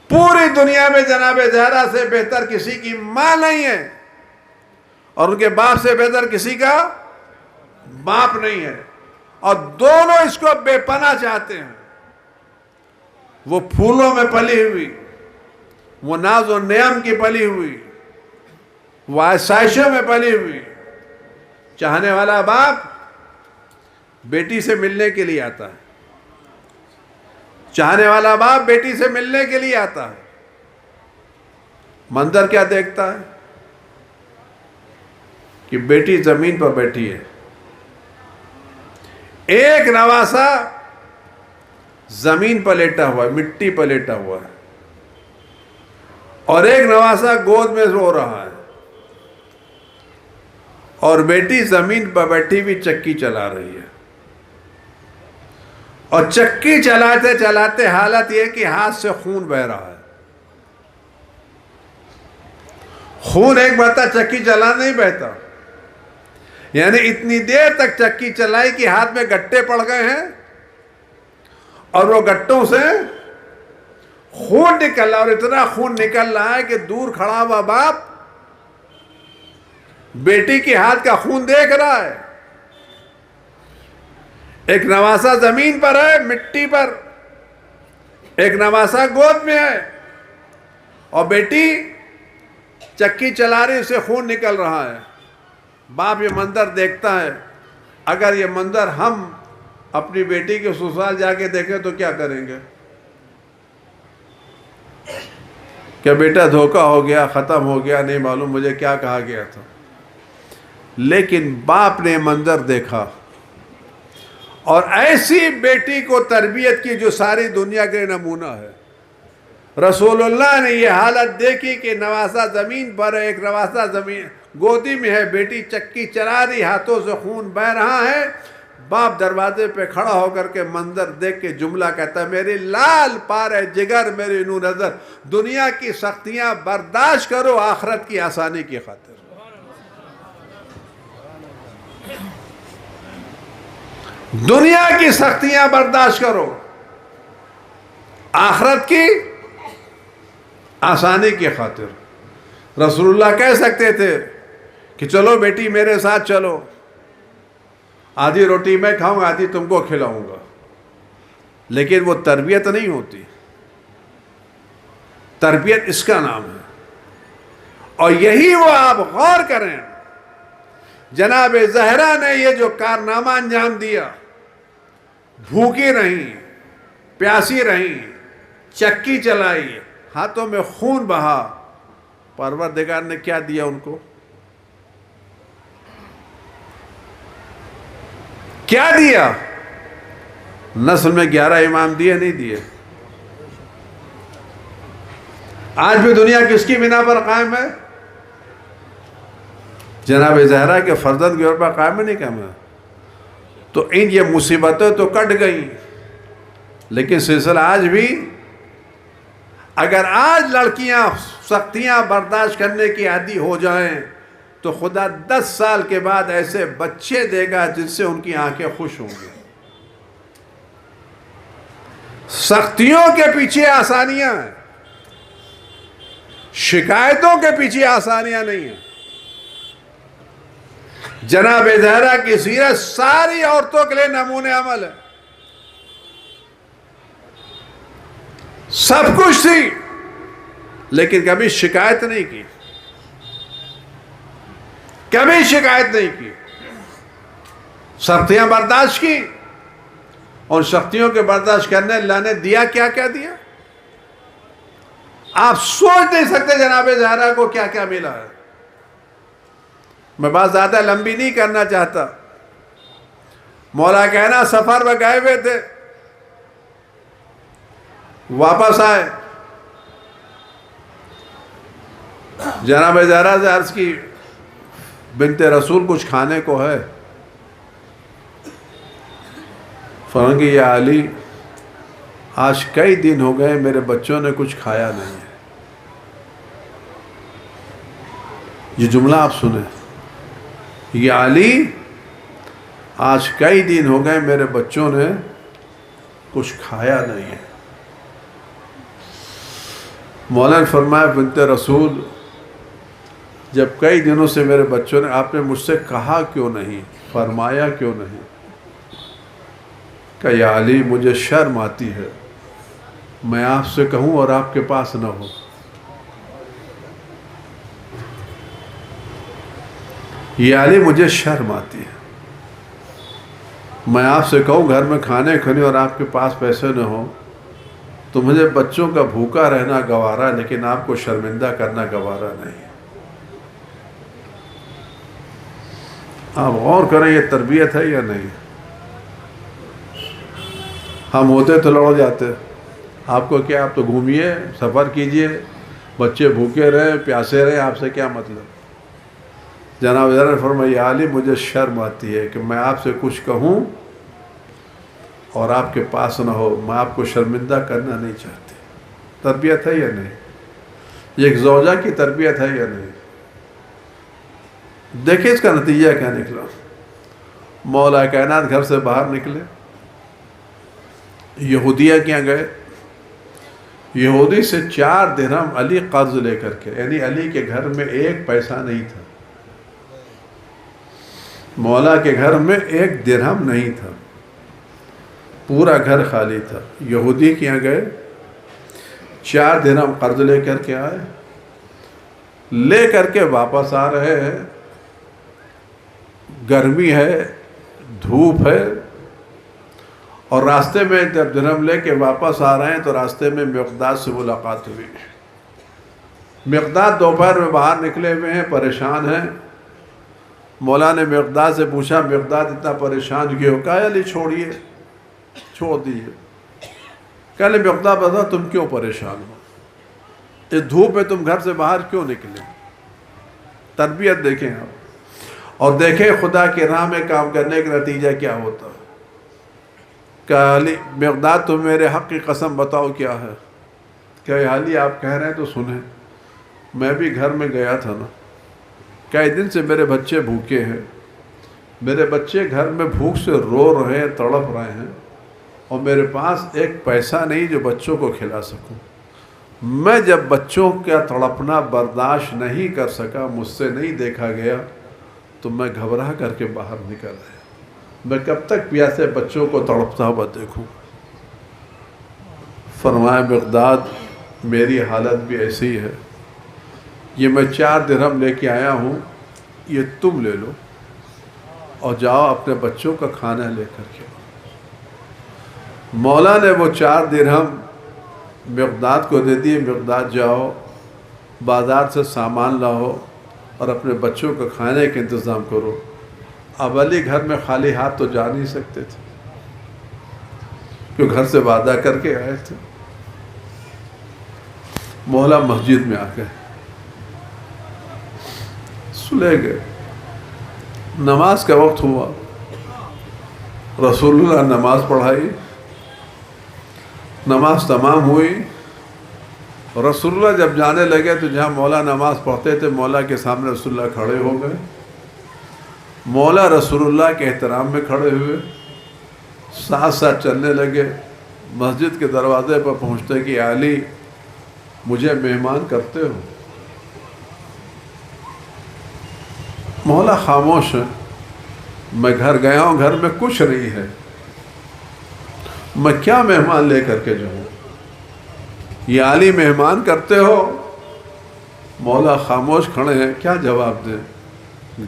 Speaker 1: پوری دنیا میں جناب زہرا سے بہتر کسی کی ماں نہیں ہے, اور ان کے باپ سے بہتر کسی کا باپ نہیں ہے. اور دونوں اس کو بے پناہ چاہتے ہیں. وہ پھولوں میں پلی ہوئی, وہ ناز و نعم کی پلی ہوئی, وہ آسائشوں میں پلی ہوئی. چاہنے والا باپ بیٹی سے ملنے کے لیے آتا ہے, چاہنے والا باپ بیٹی سے ملنے کے لیے آتا ہے. منظر کیا دیکھتا ہے کہ بیٹی زمین پر بیٹھی ہے, ایک نواسا زمین پر لیٹا ہوا ہے, مٹی پر لیٹا ہوا ہے, اور ایک نواسا گود میں رو رہا ہے. اور بیٹی زمین پر بیٹھی بھی چکی چلا رہی ہے، اور چکی چلاتے چلاتے حالت یہ کہ ہاتھ سے خون بہہ رہا ہے۔ خون ایک بہتا چکی چلا نہیں بہتا، یعنی اتنی دیر تک چکی چلائی کہ ہاتھ میں گٹے پڑ گئے ہیں، اور وہ گٹوں سے خون نکل رہا، اور اتنا خون نکل رہا ہے کہ دور کھڑا ہوا باپ بیٹی کے ہاتھ کا خون دیکھ رہا ہے۔ ایک نواسا زمین پر ہے، مٹی پر، ایک نواسا گود میں ہے، اور بیٹی چکی چلا رہی، اسے خون نکل رہا ہے۔ باپ یہ منظر دیکھتا ہے، اگر یہ منظر ہم اپنی بیٹی کے سسرال جا کے دیکھیں تو کیا کریں گے؟ کہ بیٹا دھوکہ ہو گیا، ختم ہو گیا، نہیں معلوم مجھے کیا کہا گیا تھا۔ لیکن باپ نے منظر دیکھا، اور ایسی بیٹی کو تربیت کی جو ساری دنیا کے نمونہ ہے۔ رسول اللہ نے یہ حالت دیکھی کہ نواسا زمین پر ہے، ایک نواسا زمین گودی میں ہے، بیٹی چکی چلا رہی، ہاتھوں سے خون بہہ رہا ہے۔ باپ دروازے پہ کھڑا ہو کر کے منظر دیکھ کے جملہ کہتا ہے، میری لال پارے جگر، میری نور نظر، دنیا کی سختیاں برداشت کرو آخرت کی آسانی کی خاطر۔ دنیا کی سختیاں برداشت کرو آخرت کی آسانی کی خاطر۔ رسول اللہ کہہ سکتے تھے کہ چلو بیٹی میرے ساتھ چلو، آدھی روٹی میں کھاؤں گا، آدھی تم کو کھلاؤں گا، لیکن وہ تربیت نہیں ہوتی۔ تربیت اس کا نام ہے، اور یہی وہ آپ غور کریں، جناب زہرا نے یہ جو کارنامہ انجام دیا، بھوکی رہیں، پیاسی رہیں، چکی چلائی، ہاتھوں میں خون بہا، پروردگار نے کیا دیا ان کو؟ کیا دیا؟ نسل میں 11 امام دیے نہیں دیے؟ آج بھی دنیا کس کی بنا پر قائم ہے؟ جناب زہرا کے فرزند کے اوپر قائم نہیں قائم ہے؟ تو یہ مصیبتیں تو کٹ گئیں، لیکن سلسلہ آج بھی، اگر آج لڑکیاں سختیاں برداشت کرنے کی عادی ہو جائیں تو خدا 10 سال کے بعد ایسے بچے دے گا جن سے ان کی آنکھیں خوش ہوں گی۔ سختیوں کے پیچھے آسانیاں ہیں، شکایتوں کے پیچھے آسانیاں نہیں ہیں۔ جناب زہرا کی سیرت ساری عورتوں کے لیے نمونے عمل ہے، سب کچھ تھی لیکن کبھی شکایت نہیں کی، کبھی شکایت نہیں کی، سختیاں برداشت کی، اور سختیوں کے برداشت کرنے اللہ نے دیا کیا کیا دیا آپ سوچ نہیں سکتے۔ جناب زہرا کو کیا کیا ملا ہے۔ میں بات زیادہ لمبی نہیں کرنا چاہتا۔ مولا کہنا سفر میں گئے ہوئے تھے، واپس آئے، جناب زہرا سے عرض کی، بنت رسول کچھ کھانے کو ہے؟ فرمایا کہ یا علی، آج کئی دن ہو گئے میرے بچوں نے کچھ کھایا نہیں ہے۔ یہ جملہ آپ سنیں، یا علی، آج کئی دن ہو گئے میرے بچوں نے کچھ کھایا نہیں ہے۔ مولا نے فرمایا، بنت رسول، جب کئی دنوں سے میرے بچوں نے، آپ نے مجھ سے کہا کیوں نہیں، فرمایا کیوں نہیں؟ کہ یا علی، مجھے شرم آتی ہے میں آپ سے کہوں اور آپ کے پاس نہ ہو۔ یا علی، مجھے شرم آتی ہے میں آپ سے کہوں گھر میں کھانے کھانے اور آپ کے پاس پیسے نہ ہو، تو مجھے بچوں کا بھوکا رہنا گوارا، لیکن آپ کو شرمندہ کرنا گوارا نہیں۔ آپ غور کریں یہ تربیت ہے یا نہیں؟ ہم ہوتے تو لوٹ جاتے، آپ کو کیا، آپ تو گھومیے، سفر کیجئے، بچے بھوکے رہے پیاسے رہے، آپ سے کیا مطلب؟ جناب ذرا نے فرمایا یا علی مجھے شرم آتی ہے کہ میں آپ سے کچھ کہوں اور آپ کے پاس نہ ہو، میں آپ کو شرمندہ کرنا نہیں چاہتی۔ تربیت ہے یا نہیں؟ یہ ایک زوجہ کی تربیت ہے یا نہیں؟ دیکھیں اس کا نتیجہ کیا نکلا۔ مولا کائنات گھر سے باہر نکلے، یہودیہ کیا گئے، یہودی سے 4 درہم علی قرض لے کر کے، یعنی علی کے گھر میں 1 پیسہ نہیں تھا، مولا کے گھر میں 1 درہم نہیں تھا، پورا گھر خالی تھا۔ یہودی کیا گئے، 4 درہم قرض لے کر کے آئے، لے کر کے واپس آ رہے ہیں، گرمی ہے، دھوپ ہے، اور راستے میں جب درہم لے کے واپس آ رہے ہیں تو راستے میں مقداد سے ملاقات ہوئی۔ مقداد دوپہر میں باہر نکلے ہوئے ہیں، پریشان ہیں۔ مولا نے مقداد سے پوچھا مقداد اتنا پریشان کیوں؟ کہا علی چھوڑیے، چھوڑ دیجیے۔ کہنے مقداد بتا تم کیوں پریشان ہو؟ اس دھوپ میں تم گھر سے باہر کیوں نکلے؟ تربیت دیکھیں آپ، اور دیکھیں خدا کی راہ میں کام کرنے کا نتیجہ کیا ہوتا ہے۔ کہ علی مقداد تم میرے حق کی قسم بتاؤ کیا ہے؟ کہ علی آپ کہہ رہے ہیں تو سنیں، میں بھی گھر میں گیا تھا نا، کئی دن سے میرے بچے بھوکے ہیں، میرے بچے گھر میں بھوک سے رو رہے ہیں، تڑپ رہے ہیں، اور میرے پاس 1 پیسہ نہیں جو بچوں کو کھلا سکوں۔ میں جب بچوں کا تڑپنا برداشت نہیں کر سکا، مجھ سے نہیں دیکھا گیا، تو میں گھبرا کر کے باہر نکل آیا۔ میں کب تک پیاسے بچوں کو تڑپتا ہوا دیکھوں؟ فرمایا مقداد میری حالت بھی ایسی ہے، یہ میں 4 درہم لے کے آیا ہوں، یہ تم لے لو اور جاؤ اپنے بچوں کا کھانا لے کر کے۔ مولا نے وہ 4 درہم مقداد کو دے دیے، مقداد جاؤ بازار سے سامان لاؤ اور اپنے بچوں کا کھانے کا انتظام کرو۔ اب علی گھر میں خالی ہاتھ تو جا نہیں سکتے تھے، کیوں گھر سے وعدہ کر کے آئے تھے۔ مولا مسجد میں آ گئے، سلے گئے، نماز کا وقت ہوا، رسول اللہ نماز پڑھائی، نماز تمام ہوئی، رسول اللہ جب جانے لگے تو جہاں مولا نماز پڑھتے تھے مولا کے سامنے رسول اللہ کھڑے ہو گئے۔ مولا رسول اللہ کے احترام میں کھڑے ہوئے، ساتھ ساتھ چلنے لگے، مسجد کے دروازے پر پہنچتے کہ علی مجھے مہمان کرتے ہو؟ مولا خاموش ہے، میں گھر گیا ہوں، گھر میں کچھ نہیں ہے، میں کیا مہمان لے کر کے جاؤں؟ یہ علی مہمان کرتے ہو؟ مولا خاموش کھڑے ہیں، کیا جواب دیں؟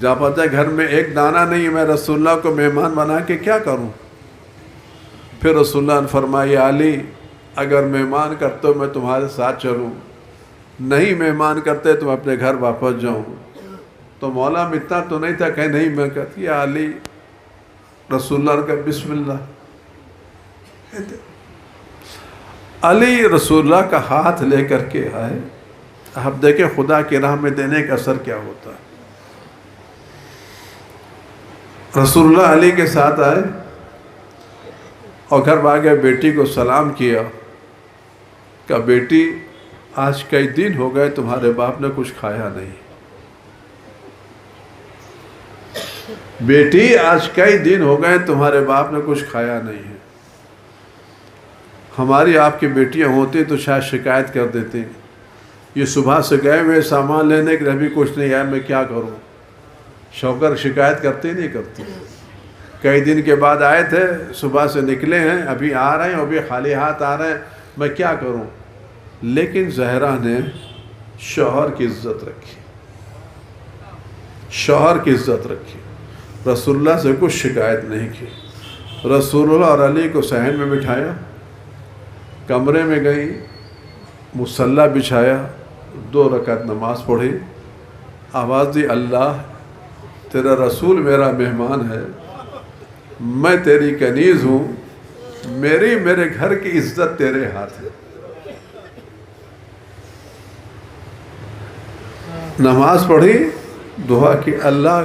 Speaker 1: جا پاتا ہے گھر میں 1 دانہ نہیں، میں رسول اللہ کو مہمان بنا کے کیا کروں؟ پھر رسول اللہ نے فرمایا علی اگر مہمان کرتے ہو میں تمہارے ساتھ چلوں، نہیں مہمان کرتے تو میں اپنے گھر واپس جاؤں۔ تو مولا میں اتنا تو نہیں تھا کہ نہیں میں کہتی یا علی، رسول اللہ نے کہا بسم اللہ۔ علی رسول اللہ کا ہاتھ لے کر کے آئے۔ اب دیکھیں خدا کی راہ میں دینے کا اثر کیا ہوتا ہے۔ رسول اللہ علی کے ساتھ آئے اور گھر آگے بیٹی کو سلام کیا، کہ بیٹی آج کئی دن ہو گئے تمہارے باپ نے کچھ کھایا نہیں، بیٹی آج کئی دن ہو گئے تمہارے باپ نے کچھ کھایا نہیں ہے۔ ہماری آپ کی بیٹیاں ہوتی تو شاید شکایت کر دیتی، یہ صبح سے گئے ہوئے سامان لینے کے لیے ابھی کچھ نہیں آیا، میں کیا کروں؟ شوہر شکایت کرتی نہیں کرتی؟ کئی دن کے بعد آئے تھے، صبح سے نکلے ہیں، ابھی آ رہے ہیں، ابھی خالی ہاتھ آ رہے ہیں، میں کیا کروں؟ لیکن زہرا نے شوہر کی عزت رکھی، شوہر کی عزت رکھی، رسول اللہ سے کچھ شکایت نہیں کی۔ رسول اللہ اور علی کو صحن میں بٹھایا، کمرے میں گئی، مصلی بچھایا، 2 رکعت نماز پڑھی، آواز دی اللہ تیرا رسول میرا مہمان ہے، میں تیری کنیز ہوں، میرے گھر کی عزت تیرے ہاتھ ہے۔ نماز پڑھی، دعا کی اللہ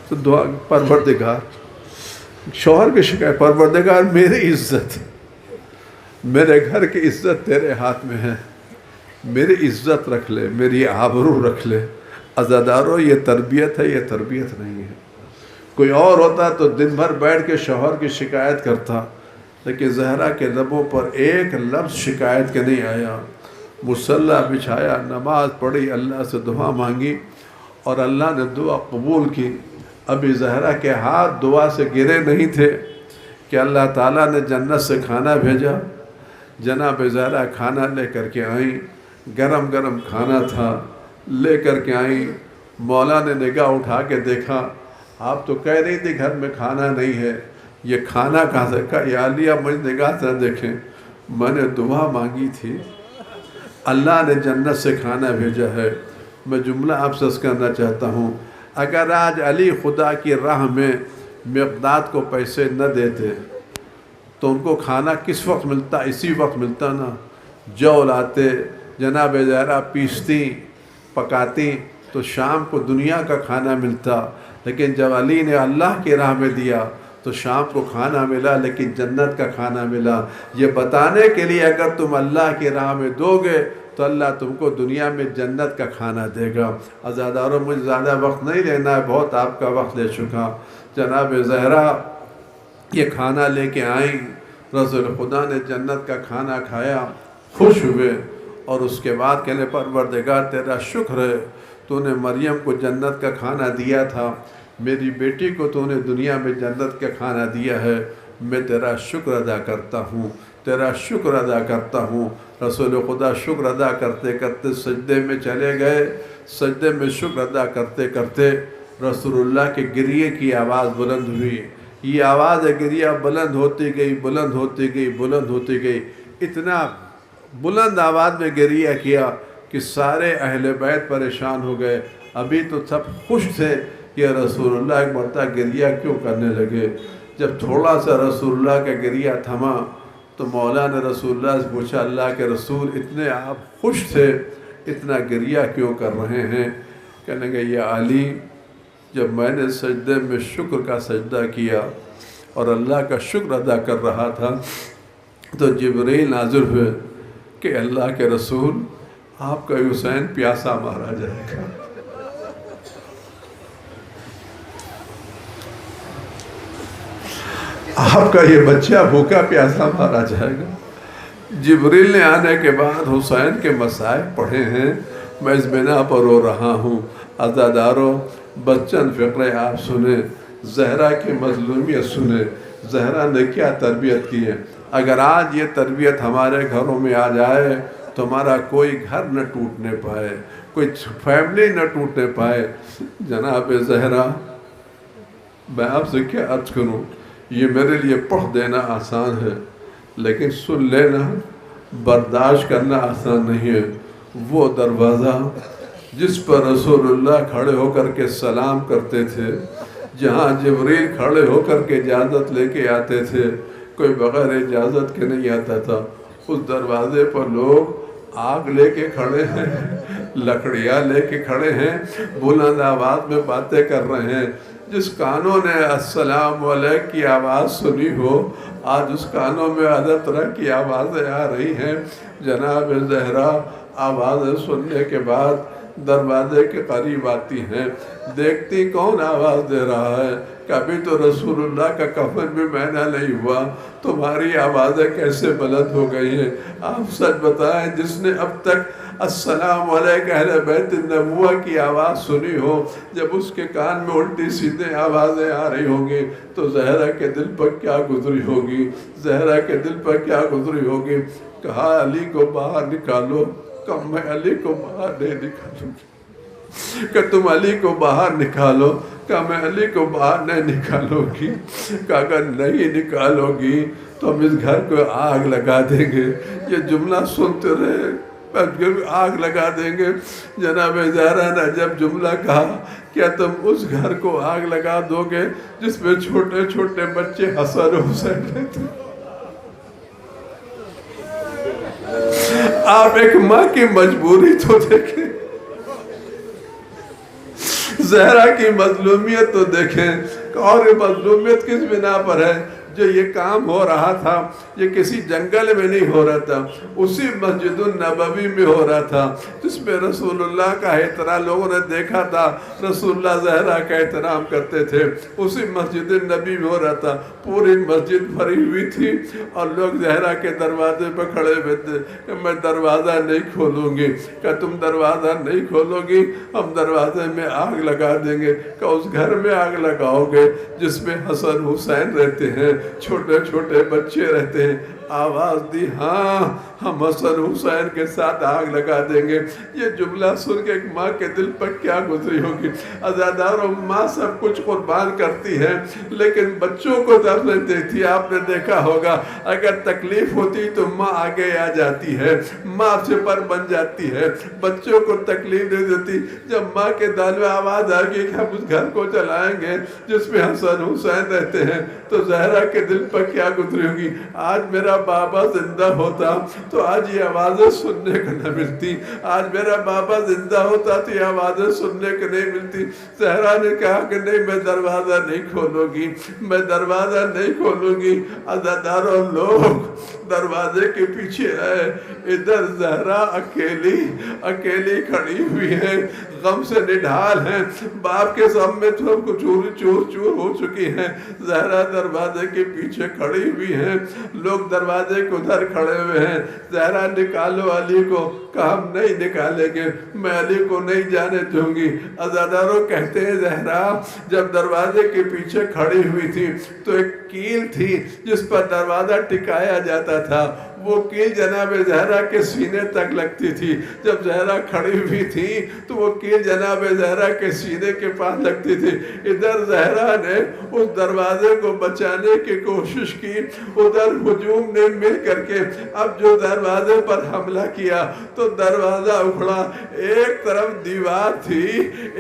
Speaker 1: تو دعا پروردگار شوہر کی شکایت پروردگار میری عزت میرے گھر کی عزت تیرے ہاتھ میں ہے میری عزت رکھ لے میری آبرو رکھ لے عزادارو یہ تربیت ہے یہ تربیت نہیں ہے کوئی اور ہوتا تو دن بھر بیٹھ کے شوہر کی شکایت کرتا لیکن زہرا کے لبوں پر ایک لفظ شکایت کے نہیں آیا مصلی بچھایا نماز پڑھی اللہ سے دعا مانگی اور اللہ نے دعا قبول کی ابھی زہرا کے ہاتھ دعا سے گرے نہیں تھے کہ اللہ تعالیٰ نے جنت سے کھانا بھیجا جناب زہرا کھانا لے کر کے آئیں گرم گرم کھانا تھا لے کر کے آئیں مولا نے نگاہ اٹھا کے دیکھا آپ تو کہہ رہی تھی گھر میں کھانا نہیں ہے یہ کھانا کہاں سے کہا یا علیہ مجھ نگاہ سے دیکھیں میں نے دعا مانگی تھی اللہ نے جنت سے کھانا بھیجا ہے میں جملہ آپ سے کرنا چاہتا ہوں اگر آج علی خدا کی راہ میں مقداد کو پیسے نہ دیتے تو ان کو کھانا کس وقت ملتا اسی وقت ملتا نا جو لاتے جناب زہرا پیستی پکاتی تو شام کو دنیا کا کھانا ملتا لیکن جب علی نے اللہ کی راہ میں دیا تو شام کو کھانا ملا لیکن جنت کا کھانا ملا یہ بتانے کے لیے اگر تم اللہ کی راہ میں دو گے تو اللہ تم کو دنیا میں جنت کا کھانا دے گا عزاداروں مجھے زیادہ وقت نہیں لینا ہے بہت آپ کا وقت لے چکا جناب زہرا یہ کھانا لے کے آئیں رسول خدا نے جنت کا کھانا کھایا خوش ہوئے اور اس کے بعد کہنے پروردگار تیرا شکر ہے تو نے مریم کو جنت کا کھانا دیا تھا میری بیٹی کو تو نے دنیا میں جنت کا کھانا دیا ہے میں تیرا شکر ادا کرتا ہوں تیرا شکر ادا کرتا ہوں رسول خدا شکر ادا کرتے کرتے سجدے میں چلے گئے سجدے میں شکر ادا کرتے کرتے رسول اللہ کے گریے کی آواز بلند ہوئی یہ آواز گریہ بلند ہوتی گئی بلند ہوتی گئی بلند ہوتی گئی اتنا بلند آواز میں گریہ کیا کہ سارے اہل بیت پریشان ہو گئے ابھی تو سب خوش تھے کہ رسول اللہ ایک مرتبہ گریہ کیوں کرنے لگے جب تھوڑا سا رسول اللہ کا گریہ تھما تو مولا نے رسول اللہ سے پوچھا اللہ کے رسول اتنے آپ خوش تھے اتنا گریہ کیوں کر رہے ہیں کہنے گے یا علی جب میں نے سجدے میں شکر کا سجدہ کیا اور اللہ کا شکر ادا کر رہا تھا تو جبریل نازل ہوئے کہ اللہ کے رسول آپ کا حسین پیاسا مارا جائے گا آپ کا یہ بچہ بھوکا پیاسا مارا جائے گا جبریل نے آنے کے بعد حسین کے مسائل پڑھے ہیں میں اس بنا پر رو رہا ہوں عزاداروں بچن فقرے آپ سنیں زہرا کی مظلومیت سنیں زہرا نے کیا تربیت کی ہے اگر آج یہ تربیت ہمارے گھروں میں آ جائے تو ہمارا کوئی گھر نہ ٹوٹنے پائے کوئی فیملی نہ ٹوٹنے پائے جناب زہرا میں آپ سے کیا عرض کروں یہ میرے لیے پڑھ دینا آسان ہے لیکن سن لینا برداشت کرنا آسان نہیں ہے وہ دروازہ جس پر رسول اللہ کھڑے ہو کر کے سلام کرتے تھے جہاں جبریل کھڑے ہو کر کے اجازت لے کے آتے تھے کوئی بغیر اجازت کے نہیں آتا تھا اس دروازے پر لوگ آگ لے کے کھڑے ہیں لکڑیاں لے کے کھڑے ہیں بلند آواز میں باتیں کر رہے ہیں جس کانوں نے السلام علیکم کی آواز سنی ہو آج اس کانوں میں ادھر طرح کی آوازیں آ رہی ہیں جناب زہرا آوازیں سننے کے بعد دروازے کے قریب آتی ہیں دیکھتی کون آواز دے رہا ہے کبھی تو رسول اللہ کا کفن بھی مہینہ نہیں ہوا تمہاری آوازیں کیسے بلند ہو گئی ہیں آپ سچ بتائیں جس نے اب تک السلام علیکم اہل بیت النبوہ کی آواز سنی ہو جب اس کے کان میں الٹی سیدھے آوازیں آ رہی ہوں گی تو زہرا کے دل پر کیا گزری ہوگی زہرا کے دل پر کیا گزری ہوگی کہا علی کو باہر نکالو کہ میں علی کو باہر نہیں نکالوں گی کہ تم علی کو باہر نکالو کہ میں علی کو باہر نہیں نکالوں گی کہ اگر نہیں نکالو گی تو ہم اس گھر کو آگ لگا دیں گے یہ جملہ سنتے رہے آگ لگا دیں گے جناب زہرا نے جب جملہ کہا کیا تم اس گھر کو آگ لگا دو گے جس میں چھوٹے چھوٹے بچے حسن حسین رہتے آپ ایک ماں کی مجبوری تو دیکھیں زہرا کی مظلومیت تو دیکھیں، اور یہ مظلومیت کس بنا پر ہے؟ جو یہ کام ہو رہا تھا یہ کسی جنگل میں نہیں ہو رہا تھا، اسی مسجد النبوی میں ہو رہا تھا، جس میں رسول اللہ کا احترام لوگوں نے دیکھا تھا، رسول اللہ زہرا کا احترام کرتے تھے، اسی مسجد النبی میں ہو رہا تھا۔ پوری مسجد بھری ہوئی تھی اور لوگ زہرا کے دروازے پہ کھڑے ہوئے تھے کہ میں دروازہ نہیں کھولوں گی، کہ تم دروازہ نہیں کھولو گی ہم دروازے میں آگ لگا دیں گے، کہ اس گھر میں آگ لگاؤ گے جس میں حسن حسین رہتے ہیں، چھوٹے چھوٹے بچے رہتے ہیں۔ آواز دی، ہاں ہم حسن حسین کے ساتھ آگ لگا دیں گے۔ یہ جملہ سن کے ایک ماں کے دل پر کیا گزری ہوگی؟ عزاداروں، ماں سب کچھ قربان کرتی ہے لیکن بچوں کو درد نہیں دیتی۔ آپ نے دیکھا ہوگا اگر تکلیف ہوتی تو ماں آگے آ جاتی ہے، ماں سپر بن جاتی ہے، بچوں کو تکلیف نہیں دیتی۔ جب ماں کے دل میں آواز آ گئی کہ ہم اس گھر کو چلائیں گے جس میں حسن حسین رہتے ہیں، تو زہرا کے دل پر کیا گزری ہوگی؟ آج میرا بابا زندہ ہوتا تو آج یہ آوازیں سننے کو نہ ملتی، آج میرا بابا زندہ ہوتا تو یہ آوازیں سننے کو نہیں ملتی۔ زہرا نے کہا کہ نہیں، میں دروازہ نہیں کھولوں گی، میں دروازہ نہیں کھولوں گی۔ عزاداروں، لوگ دروازے کے پیچھے آئے، ادھر زہرا اکیلی کھڑی ہوئی ہے، غم سے نڈھال ہیں، باپ کے سب میں سب کو چور ہو چکی ہیں۔ زہرا دروازے کے پیچھے کھڑی ہوئی ہیں، لوگ دروازے کو ادھر کھڑے ہوئے ہیں۔ زہرا نکالو علی کو، کہ ہم نہیں نکالیں گے، میں علی کو نہیں جانے دوں گی۔ عزاداروں کہتے ہیں زہرا جب دروازے کے پیچھے کھڑی ہوئی تھی تو ایک کیل تھی جس پر دروازہ ٹکایا جاتا تھا، وہ کیل جناب زہرا کے سینے تک لگتی تھی۔ جب زہرا کھڑی ہوئی تھی تو وہ کیل جناب زہرا کے سینے کے پاس لگتی تھی۔ ادھر زہرا نے اس دروازے کو بچانے کی کوشش کی، ادھر ہجوم نے مل کر کے اب جو دروازے پر حملہ کیا تو دروازہ اکھڑا۔ ایک طرف دیوار تھی،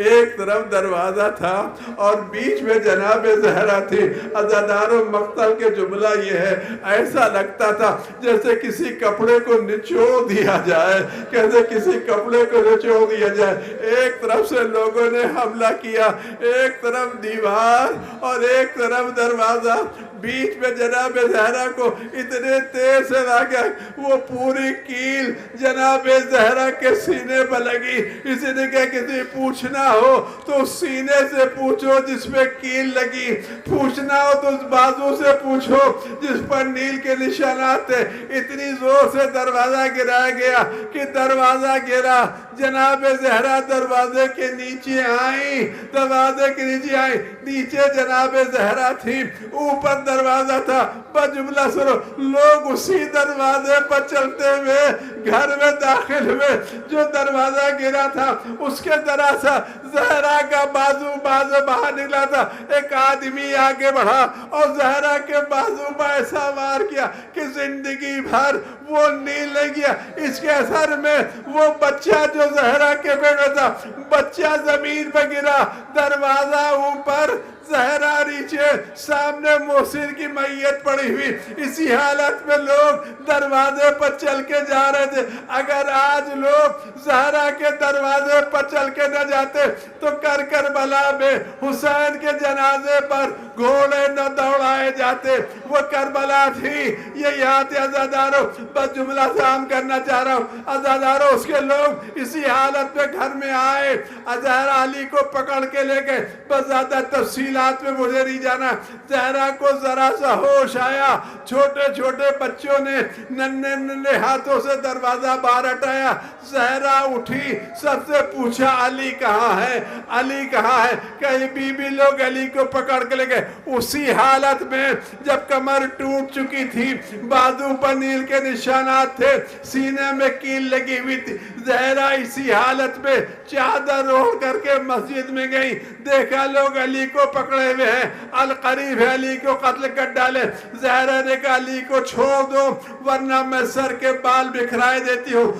Speaker 1: ایک طرف دروازہ تھا اور بیچ میں جناب زہرا تھی۔ عزاداروں، مقتل کے جملہ یہ ہے، ایسا لگتا تھا جیسے کسی کپڑے کو نچوڑ دیا جائے، کیسے کسی کپڑے کو نچوڑ دیا جائے۔ ایک طرف سے لوگوں نے حملہ کیا، ایک طرف دیوار اور ایک طرف دروازہ، بیچ میں جناب زہرا کو اتنے تیز سے لگا وہ پوری کیل جناب زہرا کے سینے پر لگی۔ اسی نے کہا کسی پوچھنا ہو تو اس سینے سے پوچھو جس پہ کیل لگی، پوچھنا ہو تو اس بازو سے پوچھو جس پر نیل کے نشانات تھے۔ اتنی زور سے دروازہ گرایا گیا کہ دروازہ گرا، جناب زہرا دروازے کے نیچے آئیں، دروازے کے نیچے آئیں، نیچے جناب زہرا تھی، اوپر دروازہ تھا۔ بجملہ سنو، لوگ اسی دروازے پر چلتے ہوئے گھر میں داخل ہوئے۔ جو دروازہ گرا تھا اس کے طرح سا زہرا کا بازو باہر نکلا تھا۔ ایک آدمی آگے بڑھا اور زہرا کے بازو پر ایسا وار کیا کہ زندگی بھر وہ نیل نہیں گیا۔ اس کے اثر میں وہ بچہ جو زہرا کے پیٹ میں تھا، بچہ زمین پر گرا، دروازہ اوپر، زہرا نیچے، سامنے محسن کی میت پڑی ہوئی۔ اسی حالت میں لوگ دروازے پر چل کے جا رہے تھے۔ اگر آج لوگ زہرا کے دروازے پر چل کے نہ جاتے تو کربلا میں حسین کے جنازے پر گھوڑے نہ دوڑائے جاتے۔ وہ کربلا تھی، یہ یاد عزاداروں، بس جملہ سام کرنا چاہ رہا ہوں۔ عزاداروں، اس کے لوگ اسی حالت میں گھر میں آئے، زہرا علی کو پکڑ کے لے گئے۔ بس زیادہ تفصیلات میں مجھے نہیں جانا۔ زہرا کو ذرا سا ہوش آیا، چھوٹے چھوٹے بچوں نے ننھے ہاتھوں سے دروازہ باہر ہٹایا۔ زہرا اٹھی، سب سے پوچھا علی کہاں ہے، علی کہاں ہے؟ کئی بیوی لوگ علی کو پکڑ کے لے گئے۔ اسی حالت میں جب کمر ٹوٹ چکی تھی، بازو پر نیل کے نشانات تھے، سینے میں کیل لگی ہوئی تھی، زہرا اسی حالت میں چادر اوڑھ کر کے مسجد میں گئی۔ دیکھا لوگ علی کو پکڑے ہوئے ہیں، القریب ہے، علی کو قتل کر ڈالے۔ زہرا نے کہا علی کو چھوڑ دو، ورنہ میں سر کے بال بکھرائے دیتی ہوں۔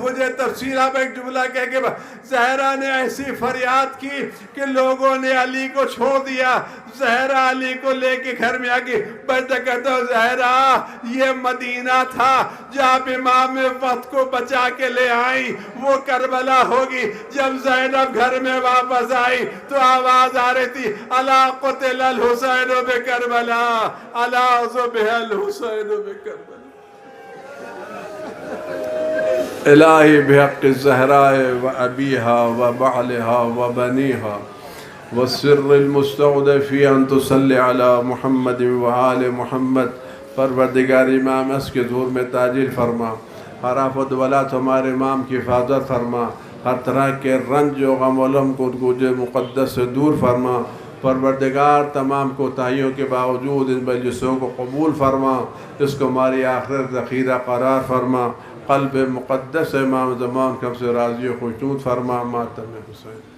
Speaker 1: مجھے تفسیرہ میں ایک جملہ کہہ کے زہرا نے ایسی فریاد کی کہ لوگوں نے علی کو چھوڑ دیا۔ زہرا علی کو لے کے گھر میں آگئی، میں تو کہتا ہوں زہرا یہ مدینہ تھا جہاں امام وقت کو بچا کے لے آئی، وہ کربلا ہوگی۔ جب زینب گھر میں واپس آئی تو آواز آ رہی تھی الا قتل الحسین بکربلا، الا ذبح الحسین بکربلا۔ الہی بحق الزہراء و ابیہا و بعلہا و بنیہا والسر المستودع فی ان تصلی علی محمد و آل محمد۔ پروردگار امام اس کے ظہور میں تعجیل فرما، ہر آفت ولا ہمارے امام کی حفاظت فرما، ہر طرح کے رنج و غم و علم کو گوجے مقدس سے دور فرما۔ پروردگار تمام کوتاہیوں کے باوجود ان مجلسوں کو قبول فرما، اس کو ہماری آخرت ذخیرہ قرار فرما۔ قلب مقدس امام زمان کم سے راضی و خوشنود فرما۔ ماتم حسین۔